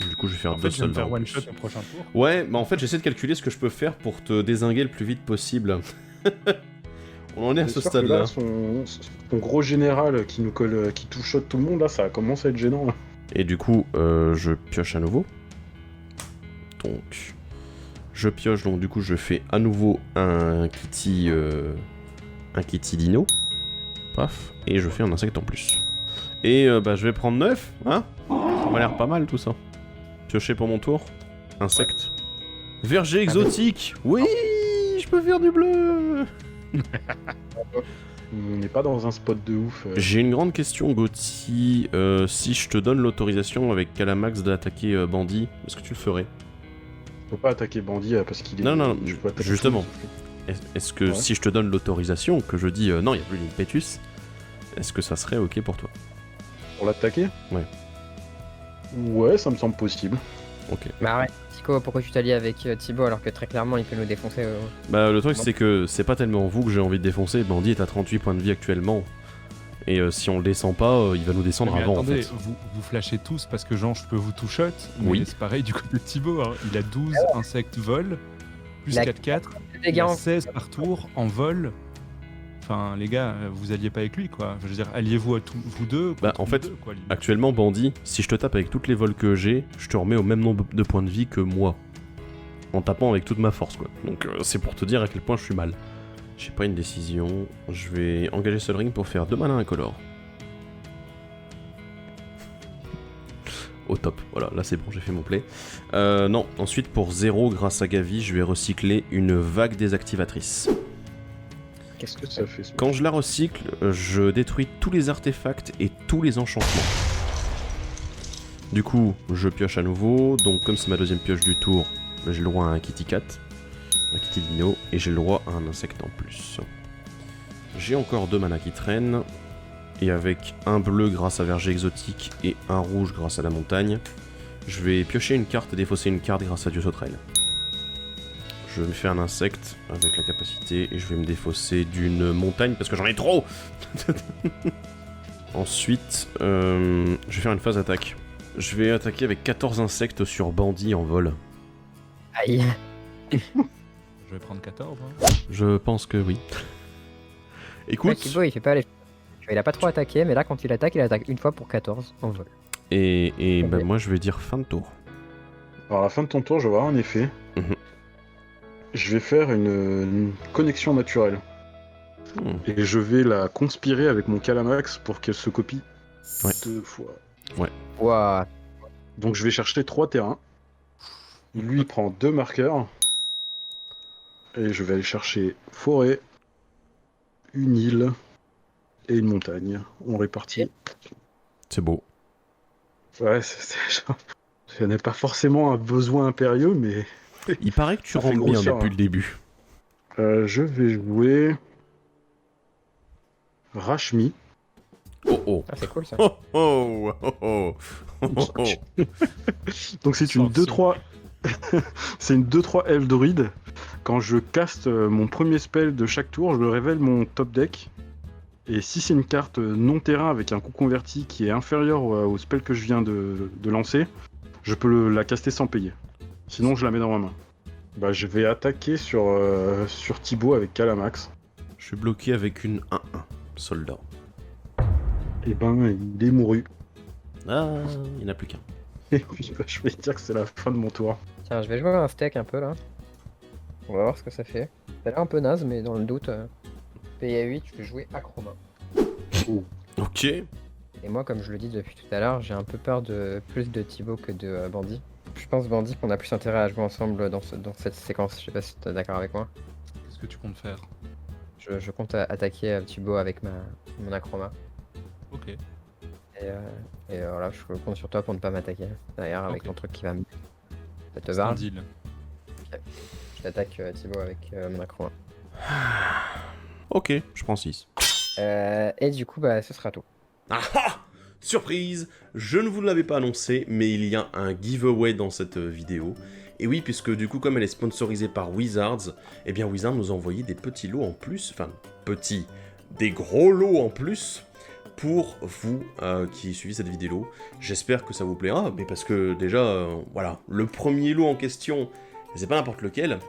Du coup, je vais faire En 2 fait, je vais me soldats. faire en one plus. shot au prochain tour. Ouais, bah en fait, j'essaie de calculer ce que je peux faire pour te dézinguer le plus vite possible. On en est à ce C'est sûr que là, stade-là. son gros général qui nous colle, qui touche tout le monde, là, ça commence à être gênant. Là. Et du coup, je pioche à nouveau. Donc, je pioche, donc du coup, je fais à nouveau un kitty dino. Paf. Et je fais un insecte en plus. Et bah, je vais prendre 9, hein. Ça m'a l'air pas mal tout ça. Piocher pour mon tour. Insecte. Verger exotique. Oui, je peux faire du bleu. On n'est pas dans un spot de ouf. J'ai une grande question, Gauthier. Si je te donne l'autorisation avec Calamax d'attaquer Bandit, est-ce que tu le ferais? Faut pas attaquer Bandit parce qu'il est. Non, non, je peux attaquer justement. tout. est-ce que Ouais. si je te donne l'autorisation, que je dis non, il n'y a plus d'impetus, est-ce que ça serait ok pour toi? Pour l'attaquer? Ouais. Ouais, ça me semble possible. Ok. Bah arrête, Tico, pourquoi tu t'allies avec Thibaut alors que très clairement il peut nous défoncer Bah le truc Non. c'est que c'est pas tellement vous que j'ai envie de défoncer, Bandit est à 38 points de vie actuellement. Et si on le descend pas, il va nous descendre Mais avant attendez, en fait. vous flashez tous parce que genre je peux vous two-shot, mais Oui. c'est pareil du côté de Thibaut. Hein. Il a 12 insectes vol, plus Il a 4-4, Les il gars, a 16 par tour en vol. Enfin, les gars, vous alliez pas avec lui, quoi. Je veux dire, alliez-vous à tous, vous deux. Bah, contre en nous fait, deux, quoi, limite. Actuellement, Bandit, si je te tape avec toutes les vols que j'ai, je te remets au même nombre de points de vie que moi. En tapant avec toute ma force, quoi. Donc c'est pour te dire à quel point je suis mal. J'ai pas une décision. Je vais engager Sol Ring pour faire 2 mana incolores. Au top. Voilà, là c'est bon, j'ai fait mon play. Non, ensuite pour 0, grâce à Gavi, je vais recycler une vague désactivatrice. qu'est-ce que Ça fait. Quand je la recycle, je détruis tous les artefacts et tous les enchantements. Du coup, je pioche à nouveau. Donc comme c'est ma deuxième pioche du tour, j'ai le droit à un Kitty Cat, un Kitty Dino, et j'ai le droit à un insecte en plus. J'ai encore 2 mana qui traînent. Et avec un bleu grâce à Verger Exotique et un rouge grâce à la montagne, je vais piocher une carte et défausser une carte grâce à Dieu Sauterelle. Je me fais un insecte avec la capacité et je vais me défausser d'une montagne parce que j'en ai trop. Ensuite, je vais faire une phase attaque. Je vais attaquer avec 14 insectes sur bandit en vol. Aïe. Je vais prendre 14. Hein. Je pense que oui. Ouais, Écoute, Thibaut il fait pas les. Il a pas trop attaqué, mais là quand il attaque une fois pour 14 en vol. et bah, moi je vais dire fin de tour. Alors à la fin de ton tour, je vais avoir un effet. Mhm. Je vais faire une connexion naturelle. Hmm. Et je vais la conspirer avec mon Calamax pour qu'elle se copie Ouais. 2 fois. Ouah. Donc je vais chercher 3 terrains. Lui il prend 2 marqueurs. Et je vais aller chercher forêt, une île et une montagne. On répartit. C'est beau. Ouais, je n'ai pas forcément un besoin impérieux, mais Il paraît que tu Ça fait rentres bien grossir, depuis hein. le début. je vais jouer Rashmi. Oh oh. Ah, c'est cool ça. Oh oh oh oh oh oh oh. Donc c'est une Attention. 2-3. C'est une 2-3 elfe druide. Quand je caste mon premier spell de chaque tour, je révèle mon top deck. Et si c'est une carte non terrain avec un coût converti qui est inférieur au spell que je viens de lancer, je peux la caster sans payer. Sinon je la mets dans ma main. Bah je vais attaquer sur Thibaut avec Calamax. Je suis bloqué avec une 1-1 soldat. Et ben il est mouru. Ah, il n'y en a plus qu'un. Et puis bah, je vais dire que c'est la fin de mon tour. Tiens, je vais jouer un steak un peu là. On va voir ce que ça fait. Ça a l'air un peu naze, mais dans le doute, paye à 8, je vais jouer Acroma. Ok. Et moi, comme je le dis depuis tout à l'heure, j'ai un peu peur de plus de Thibaut que de Bandit. Je pense, Bandit, qu'on a plus intérêt à jouer ensemble dans cette séquence. Je sais pas si t'es d'accord avec moi. Qu'est-ce que tu comptes faire? Je compte attaquer Thibaut avec mon Acroma. Ok. Et voilà, je compte sur toi pour ne pas m'attaquer derrière avec Ok. ton truc qui va me. Ça te C'est un va? deal. Je t'attaque Thibaut avec mon Acroma. Ok, je prends 6. Et du coup, bah, ce sera tout. Ah ah! Surprise! Je ne vous l'avais pas annoncé, mais il y a un giveaway dans cette vidéo. Et oui, puisque du coup, comme elle est sponsorisée par Wizards, eh bien Wizards nous a envoyé des petits lots en plus, enfin, petits, des gros lots en plus, pour vous qui suivez cette vidéo. J'espère que ça vous plaira, mais parce que déjà, voilà, le premier lot en question, c'est pas n'importe lequel,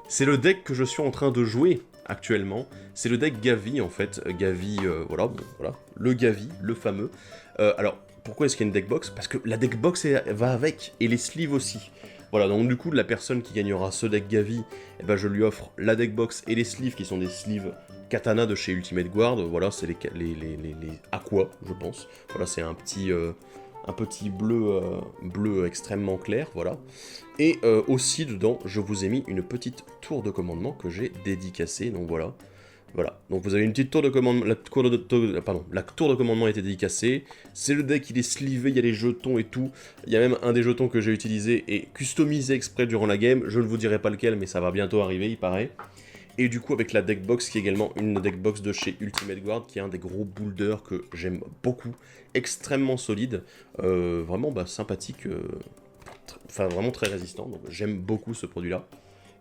c'est le deck que je suis en train de jouer actuellement. C'est le deck Gavi en fait. Gavi, voilà, bon, voilà, le Gavi, le fameux. Alors, pourquoi est-ce qu'il y a une deckbox? Parce que la deckbox va avec, et les sleeves aussi. Voilà, donc du coup, la personne qui gagnera ce deck Gavi, eh ben, je lui offre la deckbox et les sleeves qui sont des sleeves Katana de chez Ultimate Guard. Voilà, c'est les Aqua, je pense. Voilà, c'est un petit bleu extrêmement clair, voilà. Et aussi dedans, je vous ai mis une petite tour de commandement que j'ai dédicacée, donc voilà. Voilà, donc vous avez une petite tour de commandement, la tour de commandement a été dédicacée, c'est le deck, il est slivé, il y a les jetons et tout, il y a même un des jetons que j'ai utilisé et customisé exprès durant la game, je ne vous dirai pas lequel, mais ça va bientôt arriver, il paraît. Et du coup avec la deckbox qui est également une deckbox de chez Ultimate Guard, qui est un des gros builders que j'aime beaucoup, extrêmement solide, vraiment sympathique, enfin vraiment très résistant, donc j'aime beaucoup ce produit-là.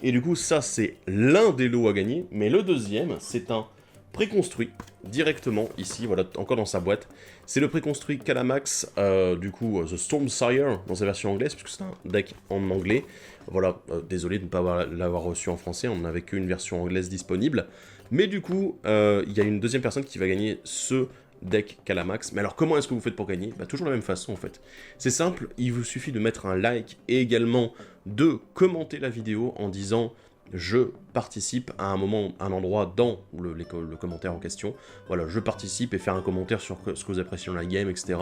Et du coup ça c'est l'un des lots à gagner, mais le deuxième c'est un préconstruit directement ici, voilà, encore dans sa boîte. C'est le préconstruit Calamax, du coup The Stormsire dans sa version anglaise, puisque c'est un deck en anglais. Voilà, désolé de ne pas l'avoir reçu en français, on n'avait qu'une version anglaise disponible. Mais du coup, il y a une deuxième personne qui va gagner ce deck Calamax. Mais alors comment est-ce que vous faites pour gagner ? Toujours de la même façon en fait. C'est simple, il vous suffit de mettre un like et également de commenter la vidéo en disant je participe à un moment, un endroit dans le commentaire en question. Voilà, je participe et faire un commentaire sur ce que vous appréciez dans la game, etc.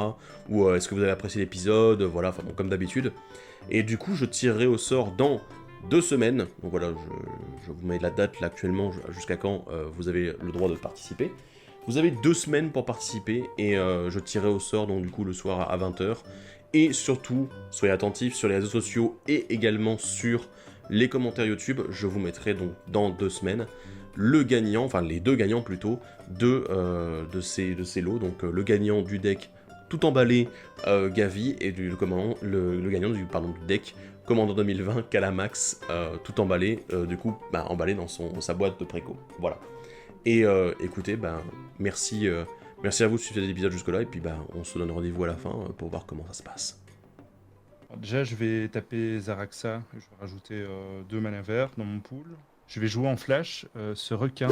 Ou est-ce que vous avez apprécié l'épisode, voilà, enfin bon, comme d'habitude. Et du coup, je tirerai au sort dans 2 semaines. Donc voilà, je vous mets la date là actuellement, jusqu'à quand vous avez le droit de participer. Vous avez 2 semaines pour participer et je tirerai au sort donc du coup le soir à 20h. Et surtout, soyez attentifs sur les réseaux sociaux et également sur les commentaires YouTube. Je vous mettrai donc dans 2 semaines le gagnant, enfin les 2 gagnants plutôt, de ces lots. Donc le gagnant du deck tout emballé Gavi et le gagnant du deck Commandant 2020 Calamax tout emballé, du coup emballé dans sa boîte de préco. Voilà. Et écoutez, merci à vous de suivre cet épisode jusque-là, et puis on se donne rendez-vous à la fin pour voir comment ça se passe. Alors déjà, je vais taper Zaraxa, je vais rajouter 2 mana verts dans mon pool. Je vais jouer en flash, ce requin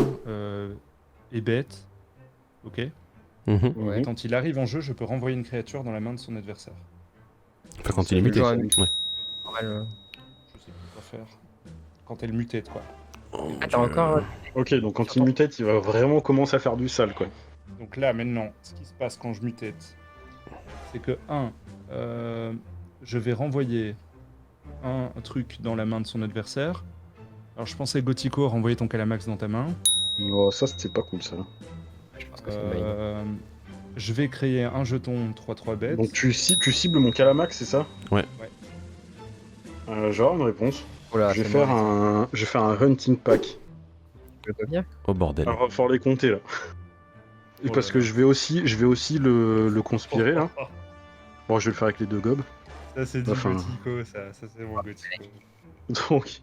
est bête, ok. Ouais. Quand il arrive en jeu, je peux renvoyer une créature dans la main de son adversaire. Enfin, quand il est muté. joueur Ouais. Normal. Je sais plus quoi faire. Quand elle mutate, quoi. Oh, Ah, t'as encore. Ok, donc quand il mutate, il va vraiment commencer à faire du sale, quoi. Donc là, maintenant, ce qui se passe quand je mutate, c'est que, je vais renvoyer un truc dans la main de son adversaire. Alors, je pensais, Gothico, renvoyer ton Calamax dans ta main. Oh, ça, c'est pas cool, ça. Je pense que c'est une bonne idée. Je vais créer un jeton 3-3 bête. Donc tu cibles mon Calamax, c'est ça? Ouais. J'aurai une réponse. Oula, Je vais c'est faire bon. un hunting pack. Je peux bien. Oh bordel. Alors, va falloir les compter, là. Et Oh parce là que là. je vais aussi le conspirer, là. Bon, je vais le faire avec les 2 gobs. Ça, c'est du Enfin. Gothico, ça c'est mon Gothico. Donc,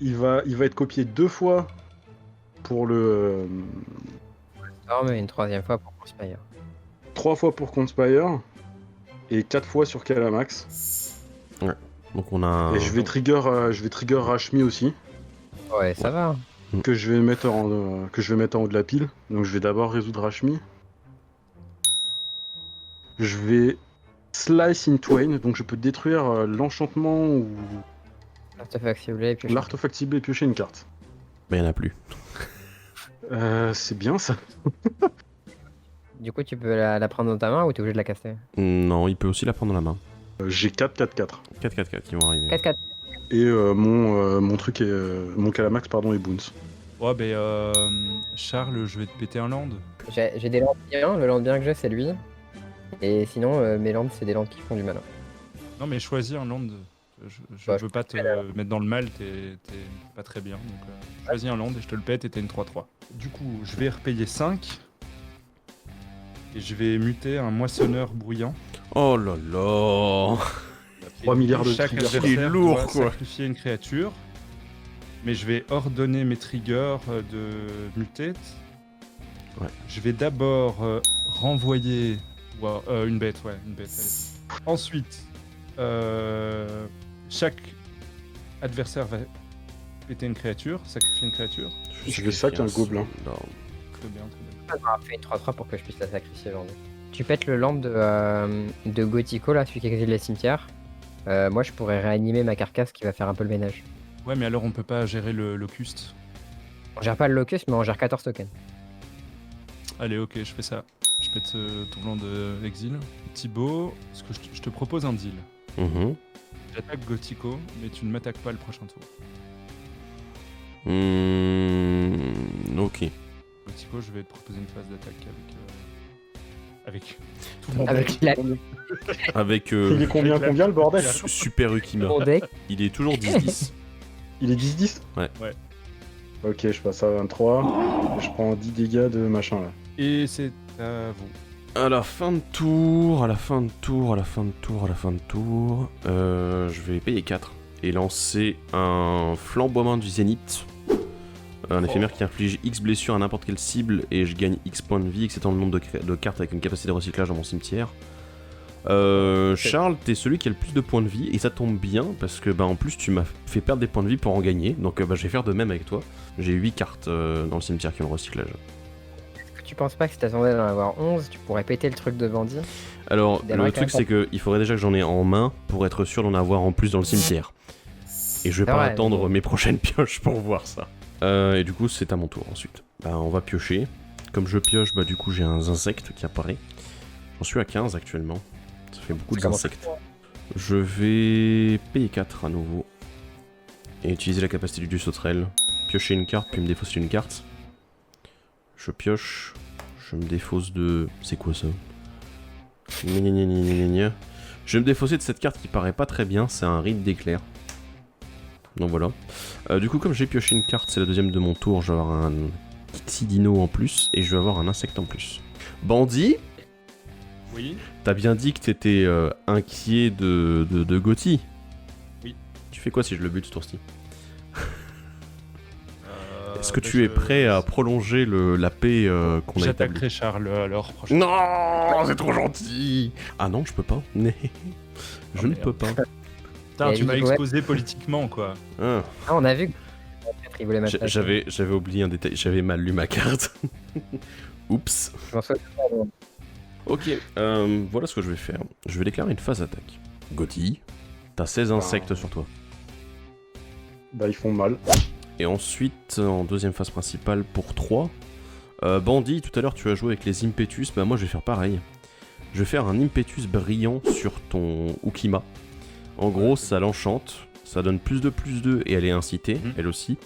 il va être copié 2 fois pour le... Storm et une 3e fois pour Conspire. 3 fois pour Conspire et 4 fois sur Calamax. Donc on a... Et je vais trigger Rashmi aussi, Ouais, ça va. que je vais mettre en haut de la pile. Donc je vais d'abord résoudre Rashmi. Je vais Slice in Twain, donc je peux détruire l'enchantement ou Artefact ciblé et puis. l'artefact ciblé et piocher une carte. Mais il n'y en a plus. C'est bien ça. Du coup, tu peux la prendre dans ta main ou t'es obligé de la caster? Non, il peut aussi la prendre dans la main. J'ai 4-4-4. 4-4-4 qui vont arriver. 4-4. Et mon truc est... mon Calamax, pardon, est Boons. Ouais, Charles, je vais te péter un land. J'ai des landes bien, le land bien que j'ai, c'est lui. Et sinon, mes landes, c'est des landes qui font du mana. Non, mais choisis un land. Je Bah, veux pas te mettre dans le mal, t'es pas très bien. Donc, choisis un land et je te le pète et t'es une 3-3. Du coup, je vais repayer 5. Et je vais muter un moissonneur bruyant. Oh là là. 3 milliards de Chaque triggers. adversaire Il est lourd, doit quoi. sacrifier une créature. Mais je vais ordonner mes triggers de mutate. Ouais. Je vais d'abord renvoyer une bête, allez. Ensuite, chaque adversaire va péter une créature, sacrifier une créature. Je vais sac un gobelin. Très bien, très bien. Ça m'a fait une 3-3 pour que je puisse la sacrifier aujourd'hui. Tu pètes le land de Gothico, là, celui qui exile les cimetières. Moi, je pourrais réanimer ma carcasse qui va faire un peu le ménage. Ouais, mais alors on peut pas gérer le locuste. On gère pas le locus, mais on gère 14 tokens. Allez, ok, je fais ça. Je pète ton plan d'exil. Thibaut, ce que je te propose un deal. Mhm. J'attaque Gothico, mais tu ne m'attaques pas le prochain tour. Ok. Gothico, je vais te proposer une phase d'attaque avec tout mon Avec la Avec Il est combien le bordel? Super Ukima. mon deck. Il est toujours 10-10. Il est 10-10? Ok, je passe à 23. Et je prends 10 dégâts de machin là. Et c'est à vous. À la fin de tour, je vais payer 4 et lancer un flamboiement du zénith. Un éphémère qui inflige X blessures à n'importe quelle cible et je gagne X points de vie, exceptant le nombre de cartes avec une capacité de recyclage dans mon cimetière. Charles, t'es celui qui a le plus de points de vie et ça tombe bien parce que en plus tu m'as fait perdre des points de vie pour en gagner, donc je vais faire de même avec toi. J'ai 8 cartes dans le cimetière qui ont le recyclage. Est-ce que tu penses pas que si t'attendais d'en avoir 11, tu pourrais péter le truc de bandit? Alors D'aimerait le quand même truc c'est qu'il faudrait déjà que j'en ai en main pour être sûr d'en avoir en plus dans le cimetière. Et je vais C'est pas vrai, attendre mais- mes prochaines pioches pour voir ça. Et du coup c'est à mon tour ensuite. On va piocher. Comme je pioche, du coup j'ai un insecte qui apparaît. J'en suis à 15 actuellement. Ça fait beaucoup d'insectes. Je vais payer 4 à nouveau. Et utiliser la capacité du sauterelle. Piocher une carte, puis me défausser une carte. Je pioche. Je me défausse de... C'est quoi ça? Gna gna gna gna gna gna. Je vais me défausser de cette carte qui paraît pas très bien, c'est un rite d'éclair. Donc voilà. Du coup, comme j'ai pioché une carte, c'est la deuxième de mon tour, je vais avoir un petit dino en plus, et je vais avoir un insecte en plus. Bandit, Oui. t'as bien dit que t'étais inquiet de Gotti. Oui. Tu fais quoi si je le bute ce tour-ci? Est-ce que tu es prêt à prolonger la paix qu'on a établie? J'attaquerai Charles alors prochainement. Non, c'est trop gentil. Ah non, je peux pas. je ne merde. peux pas. Putain, tu Et m'as ouais. exposé politiquement, quoi. Ah, Ah, on a vu que il voulait mettre j'avais oublié un détail, j'avais mal lu ma carte. Oups. Je m'en souviens pas, bon. Ok, voilà ce que je vais faire. Je vais déclarer une phase d'attaque. Gotti, t'as 16 insectes sur toi. Ils font mal. Et ensuite, en deuxième phase principale pour 3. Bandit, tout à l'heure tu as joué avec les Impetus, moi je vais faire pareil. Je vais faire un Impetus brillant sur ton Ukima. En gros, ça l'enchante, ça donne plus de et elle est incitée, elle aussi.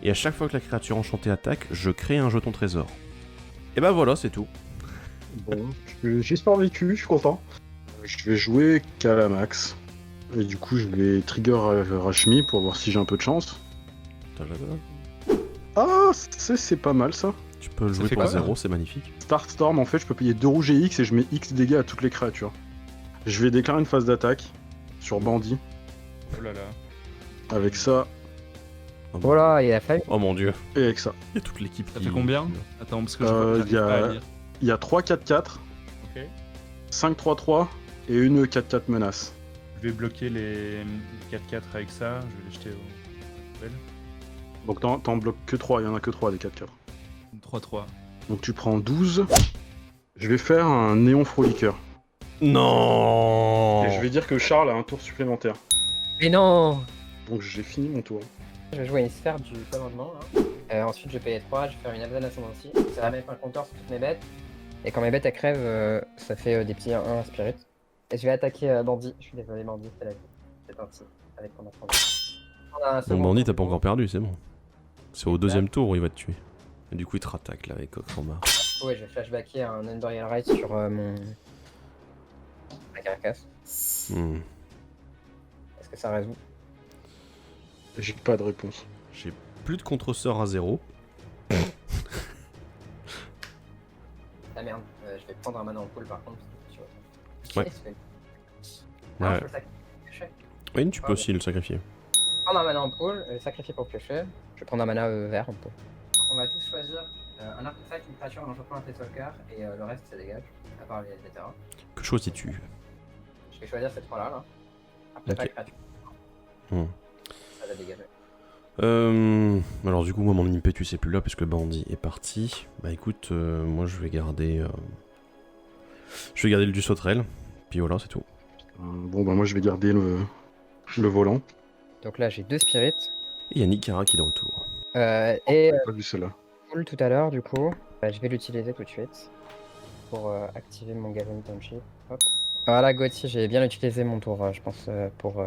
Et à chaque fois que la créature enchantée attaque, je crée un jeton trésor. Et voilà, c'est tout. Bon, j'ai survécu, je suis content. Je vais jouer Calamax. Et du coup, je vais trigger Rashmi pour voir si j'ai un peu de chance. Ah, c'est pas mal ça. Tu peux le jouer fait pour quoi, 0, c'est magnifique. Starstorm, en fait, je peux payer 2 rouges et X et je mets X dégâts à toutes les créatures. Je vais déclarer une phase d'attaque sur Bandit. Oh là là. Avec ça Oh là, il a fallu. Oh mon dieu, et avec ça. il y a toute l'équipe Ça qui... fait combien? Attends, parce que Il j'arrive y a- pas à lire. Il y a 3-4-4, Ok. 5-3-3 et une 4-4 menace. Je vais bloquer les 4-4 avec ça, je vais les jeter au poubelle. Donc t'en bloques que 3, il y en a que 3 des 4-4. 3-3. Donc tu prends 12. Je vais faire un néon froliqueur. Non. Et je vais dire que Charles a un tour supplémentaire. Mais non! Donc j'ai fini mon tour. Je vais jouer une sphère du commandement là. Ensuite, je vais payer 3, je vais faire une Abzan Ascendancy. Ça va mettre un compteur sur toutes mes bêtes. Et quand mes bêtes elles crèvent, ça fait des petits 1 à Spirit. Et je vais attaquer Bandit. Je suis désolé, Bandit, c'est la vie. C'est parti. Avec mon apprenti. Donc Bandit, t'as pas encore perdu, c'est bon. C'est au deuxième tour où il va te tuer. Et du coup, il te rattaque là avec Ochroma. Ouais, je vais flashbacker un Unburial Rite sur mon. La carcasse. Est-ce que ça résout? J'ai pas de réponse. J'ai plus de contre-sort à 0. Ah merde, je vais prendre un mana en pool par contre. Ouais. Non, Ouais. je peux le sacrifier. Oui, tu peux aussi le sacrifier. Prendre un mana en pool, le sacrifier pour piocher. Je vais prendre un mana vert en pool. On va tous choisir un artefact, une créature, un enchantement, un Planeswalker et le reste ça dégage, à part les terrains. Que choisis-tu? Je vais choisir ces trois là. Artefact, Ok. créature. Hmm. Ça va dégager. Alors du coup, moi, mon impetus est plus là puisque Bandit est parti. Bah écoute, moi je vais garder... Je vais garder le du sauterelle. Puis voilà, c'est tout. Bon bah moi je vais garder le volant. Donc là j'ai 2 spirits. Et il y a Nikara qui est de retour. Et J'ai pas vu cela. pool tout à l'heure du coup. Je vais l'utiliser tout de suite. Pour activer mon Gathering Township. Hop. Voilà Gauthier, j'ai bien utilisé mon tour, je pense, pour...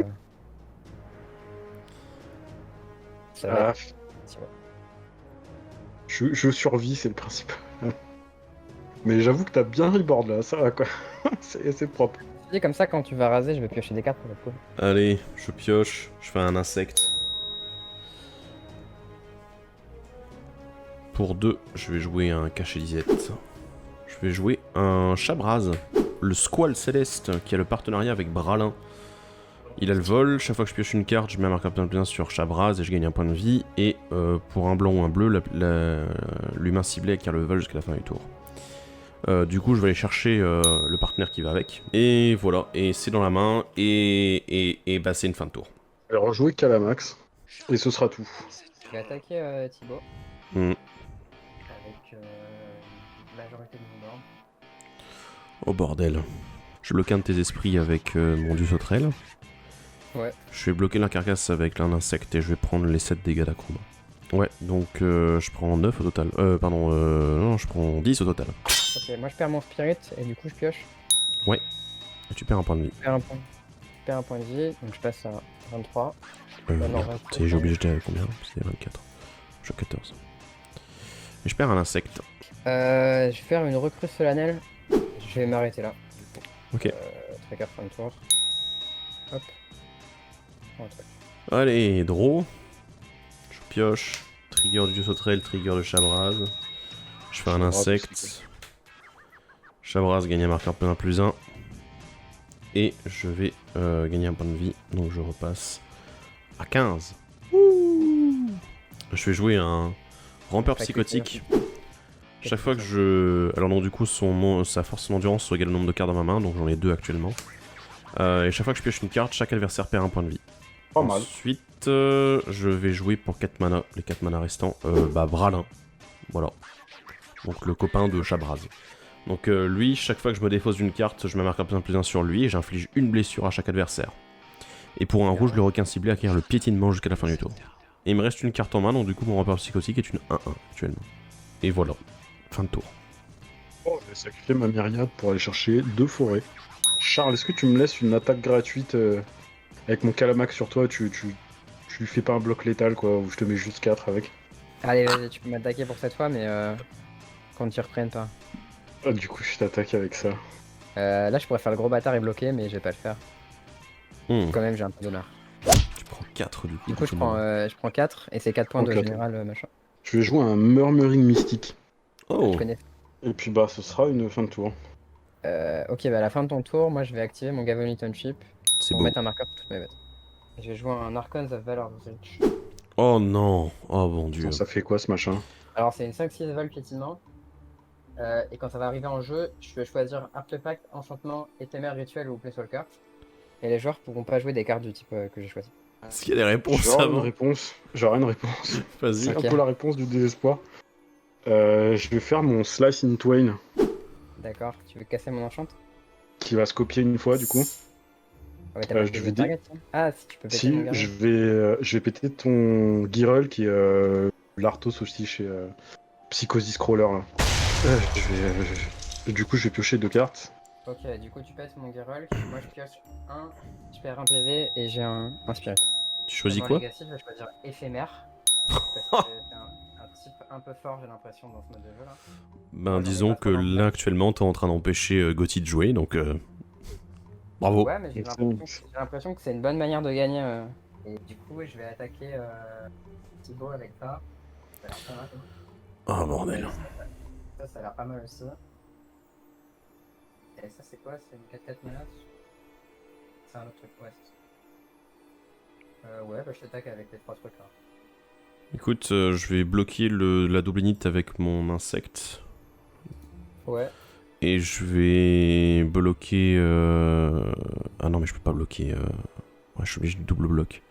Ça va être... si, ouais. Je survis, c'est le principe. Mais j'avoue que t'as bien reboard là, ça va quoi. c'est propre. Et comme ça, quand tu vas raser, je vais piocher des cartes pour le coup. Allez, je pioche, je fais un insecte. Pour 2, je vais jouer un cachet disette. Je vais jouer un Chabraz, le Squall Céleste, qui a le partenariat avec Bralin. Il a le vol, chaque fois que je pioche une carte, je mets un marqueur plein sur Chabraz et je gagne un point de vie. Et pour un blanc ou un bleu, l'humain ciblé acquiert le vol jusqu'à la fin du tour. Du coup, je vais aller chercher le partenaire qui va avec. Et voilà, et c'est dans la main, et bah c'est une fin de tour. Alors, jouer Calamax, et ce sera tout. Je vais attaquer Thibaut Hmm. avec majorité de mon ordre. Oh bordel. Je bloque un de tes esprits avec mon dieu sauterelle. Ouais. Je vais bloquer la carcasse avec un insecte et je vais prendre les 7 dégâts d'acroma. Ouais, donc je prends 9 au total. Non, je prends 10 au total. Ok, moi je perds mon spirit et du coup je pioche. Et tu perds un point de vie. Je perds un point de vie, donc je passe à 23. non, Merde, 23. j'ai oublié, j'étais à combien? C'était 24. Je suis à 14. Et je perds un insecte. Je vais faire une recrue solennelle. Je vais m'arrêter là. Ok. Trigger fin de tour. Hop. Un truc. Allez, draw. Je pioche. Trigger du dieu sauterelle, trigger de Chabraz. Je fais un insecte. Chabraz gagne un marqueur +1/+1. Et je vais gagner un point de vie. Donc je repasse à 15. Je vais jouer un rampeur psychotique. Chaque fois que je... Alors non, du coup, sa force d'endurance égale le nombre de cartes dans ma main, donc j'en ai 2 actuellement. Et chaque fois que je pioche une carte, chaque adversaire perd un point de vie. Pas mal. Ensuite, je vais jouer pour 4 mana, les 4 mana restants, Bralin. Voilà. Donc le copain de Chabraz. Donc lui, chaque fois que je me défausse d'une carte, je me marque un +1/+1 sur lui et j'inflige une blessure à chaque adversaire. Et pour un rouge, le requin ciblé acquiert le piétinement jusqu'à la fin du tour. Et il me reste une carte en main, donc du coup mon rapport psychotique est une 1-1 actuellement. Et voilà. Fin de tour. Bon, je vais sacrifier ma myriade pour aller chercher 2 forêts. Charles, est-ce que tu me laisses une attaque gratuite avec mon Calamax sur toi, tu lui fais pas un bloc létal quoi, où je te mets juste 4 avec. Allez, vas-y, tu peux m'attaquer pour cette fois, mais qu'on ne t'y reprenne pas. Ah, du coup, je t'attaque avec ça. Là, je pourrais faire le gros bâtard et bloquer, mais je vais pas le faire. Quand même, j'ai un peu d'honneur. Tu prends 4 du coup. Du coup, je prends 4 et c'est 4 points de Ok. général machin. Je vais jouer un Murmuring Mystique. Oh. Je connais. Et puis bah, ce sera une fin de tour. Ok, bah à la fin de ton tour, moi je vais activer mon Gavony Township C'est pour beau. mettre un marqueur pour toutes mes bêtes. Je vais jouer un Archons of Valor Reach. Oh non. Oh mon dieu. Ça fait quoi ce machin? Alors c'est une 5-6 vol piétinement. Et quand ça va arriver en jeu, je vais choisir artefact, enchantement, éphémère, rituel ou planeswalker. Et les joueurs pourront pas jouer des cartes du type que j'ai choisi. Est-ce qu'il y a des réponses J'aurai une avant? réponse. J'aurai une réponse. Vas-y. C'est Ok. un peu la réponse du désespoir. Je vais faire mon Slice in Twain, D'accord, tu veux casser mon enchant? qui va se copier une fois du coup. Ah ouais, t'as pas je pété vais le target, tiens. Ah si, tu peux péter Si, mon garde. je vais péter ton Girl qui est l'Arthos aussi chez Psychosis Crawler là. Du coup, je vais piocher 2 cartes. Ok, du coup tu passes mon Geralt, moi je pioche 1, je perds un PV et j'ai un spirit. Tu choisis Dans quoi? Legacy, je vais choisir éphémère. Parce que c'est un type un peu fort, j'ai l'impression, dans ce mode de jeu là. Ben j'en ai disons pas que trop dans le là actuellement t'es en train d'empêcher Gotti de jouer, donc bravo. Ouais, mais j'ai l'impression que c'est une bonne manière de gagner. Et du coup, je vais attaquer Thibaut avec ça. Ça a l'air pas mal. Oh bordel. Ça a l'air pas mal aussi. Et ça, c'est quoi? C'est une 4-4 menace? C'est un autre truc, ouais. Ouais, bah je t'attaque avec les 3 trucs là. Écoute, je vais bloquer la double init avec mon insecte. Ouais. Et je vais bloquer... Ah non mais je peux pas bloquer... Ouais, je suis obligé de double bloc.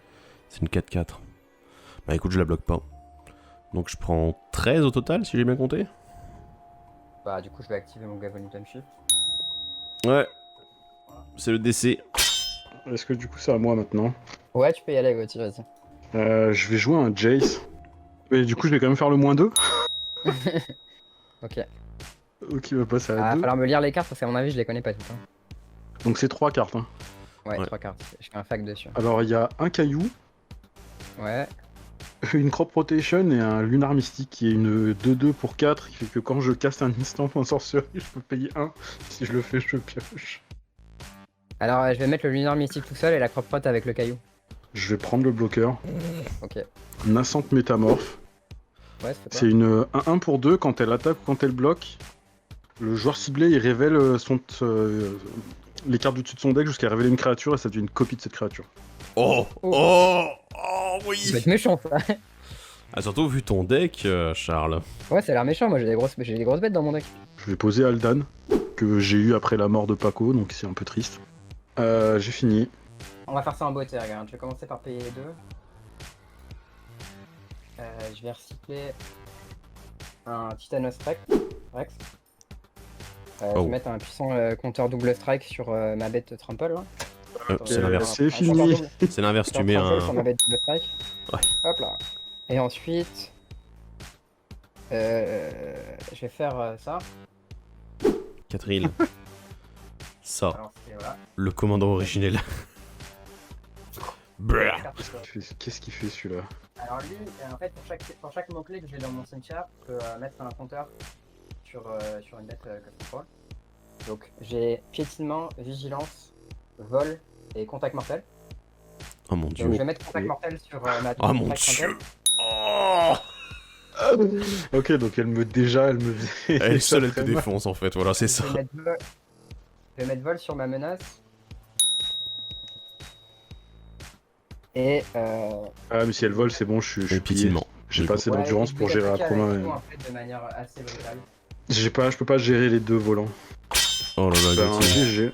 C'est une 4-4. Bah écoute, je la bloque pas. Donc je prends 13 au total, si j'ai bien compté. Bah du coup, je vais activer mon Gavony Township. Ouais. C'est le DC. Est-ce que du coup c'est à moi maintenant? Ouais, tu peux y aller, Gauthier, vas-y. Je vais jouer un Jace. Mais du coup, je vais quand même faire le -2. Ok. Qui va passer Ah, à va 2. falloir me lire les cartes parce qu'à mon avis, je les connais pas toutes. Hein. Donc c'est 3 cartes. Hein. Ouais, Ouais. 3 cartes. Je fais un fac dessus. Alors il y a un caillou, Ouais. une Crop Rotation et un Lunar Mystique qui est une 2-2 pour 4 qui fait que quand je caste un instant en sorcerie, je peux payer 1. Si je le fais, je pioche. Alors, je vais mettre le Lunar Mystique tout seul et la Crop Rot avec le caillou. Je vais prendre le bloqueur. Ok. Nascente Métamorphe. Ouais, c'est C'est une 1 pour 2 quand elle attaque ou quand elle bloque. Le joueur ciblé, il révèle les cartes du dessus de son deck jusqu'à révéler une créature et ça devient une copie de cette créature. Oh, Ça va oui. être méchant, ça. Ah, surtout vu ton deck, Charles. Ouais, ça a l'air méchant. Moi, j'ai des grosses bêtes dans mon deck. Je vais poser Aldan, que j'ai eu après la mort de Paco, donc c'est un peu triste. J'ai fini. On va faire ça en beauté, regarde. Je vais commencer par payer les deux. Je vais recycler un Titanos Rex. Je vais mettre un puissant compteur double strike sur ma bête Trample. Là. C'est l'inverse. C'est fini. C'est l'inverse, tu mets Trample un... sur ma bête double strike. Ouais. Hop là. Et ensuite, je vais faire ça. Catherine. Ça, Alors, voilà. le commandant originel. Brrr. Qu'est-ce qu'il fait celui-là? Alors lui, en fait, pour chaque mot-clé que j'ai dans mon cimetière, je peux mettre un compteur sur une bête que je contrôle. Donc j'ai piétinement, vigilance, vol et contact mortel. Oh mon dieu. Donc je vais mettre contact mortel sur ma Oh mon contact dieu. mortel. Oh. Ok, donc elle me faisait. Elle seule, elle te très mal. défonce en fait, voilà, c'est ça. Je vais mettre vol sur ma menace. Et Ah, mais si elle vole, c'est bon, je suis plié. Piétinement. J'ai pas assez d'endurance pour gérer la promo. en fait, de manière assez brutale. Je peux pas gérer les deux volants. Oh là là, Ben, Gauthier. GG.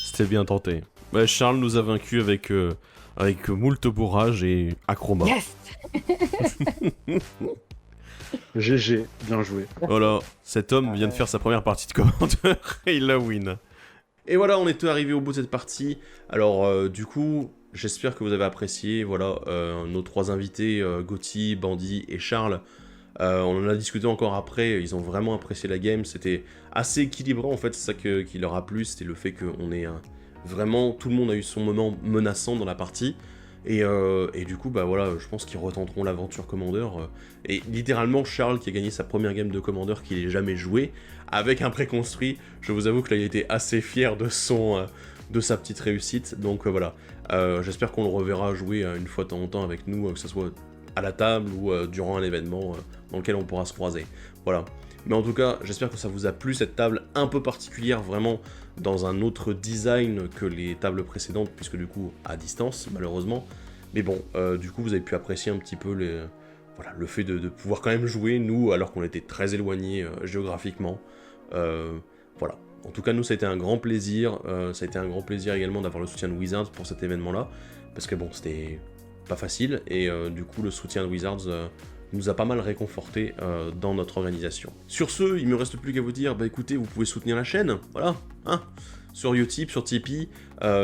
C'était bien tenté. Ouais, Charles nous a vaincus avec moult bourrage et acrobat. Yes. GG, bien joué. Voilà, cet homme vient de faire sa première partie de commandeur et il la win. Et voilà, on est arrivé au bout de cette partie. Alors, du coup, j'espère que vous avez apprécié. Voilà, nos trois invités, Gauthier, Bandy et Charles. On en a discuté encore après, ils ont vraiment apprécié la game. C'était assez équilibré en fait, c'est ça qui leur a plu. C'était le fait qu'on ait vraiment, tout le monde a eu son moment menaçant dans la partie. Et du coup, bah voilà, je pense qu'ils retenteront l'aventure Commandeur. Et littéralement, Charles, qui a gagné sa première game de Commandeur qu'il ait jamais joué, avec un préconstruit, je vous avoue que là, il était assez fier de sa petite réussite. Donc voilà, j'espère qu'on le reverra jouer une fois de temps en temps avec nous, que ce soit à la table ou durant un événement dans lequel on pourra se croiser. Voilà. Mais en tout cas, j'espère que ça vous a plu, cette table un peu particulière, vraiment dans un autre design que les tables précédentes, puisque du coup, à distance, malheureusement. Mais bon, du coup, vous avez pu apprécier un petit peu le fait de pouvoir quand même jouer, nous, alors qu'on était très éloignés géographiquement. Voilà. En tout cas, nous, ça a été un grand plaisir. Ça a été un grand plaisir également d'avoir le soutien de Wizards pour cet événement-là, parce que bon, c'était pas facile, et du coup, le soutien de Wizards nous a pas mal réconforté dans notre organisation. Sur ce, il me reste plus qu'à vous dire, bah écoutez, vous pouvez soutenir la chaîne, voilà, hein, sur Utip, sur Tipeee,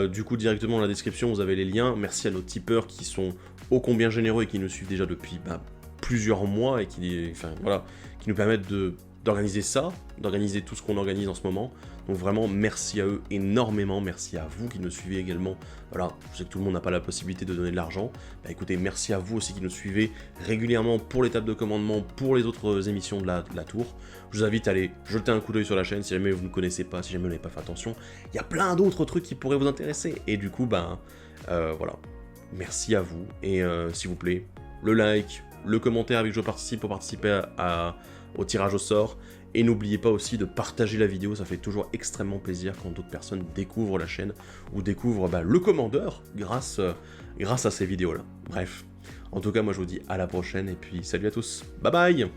du coup directement dans la description vous avez les liens. Merci à nos tipeurs qui sont ô combien généreux et qui nous suivent déjà depuis plusieurs mois et qui nous permettent d'organiser ça, d'organiser tout ce qu'on organise en ce moment. Donc vraiment, merci à eux énormément, merci à vous qui nous suivez également. Voilà, je sais que tout le monde n'a pas la possibilité de donner de l'argent. Bah écoutez, merci à vous aussi qui nous suivez régulièrement pour les tables de commandement, pour les autres émissions de la tour. Je vous invite à aller jeter un coup d'œil sur la chaîne si jamais vous ne connaissez pas, si jamais vous n'avez pas fait attention. Il y a plein d'autres trucs qui pourraient vous intéresser. Et du coup, voilà, merci à vous. Et s'il vous plaît, le like, le commentaire avec je participe pour participer au tirage au sort. Et n'oubliez pas aussi de partager la vidéo, ça fait toujours extrêmement plaisir quand d'autres personnes découvrent la chaîne ou découvrent le commandeur grâce à ces vidéos-là. Bref, en tout cas, moi je vous dis à la prochaine et puis salut à tous, bye bye.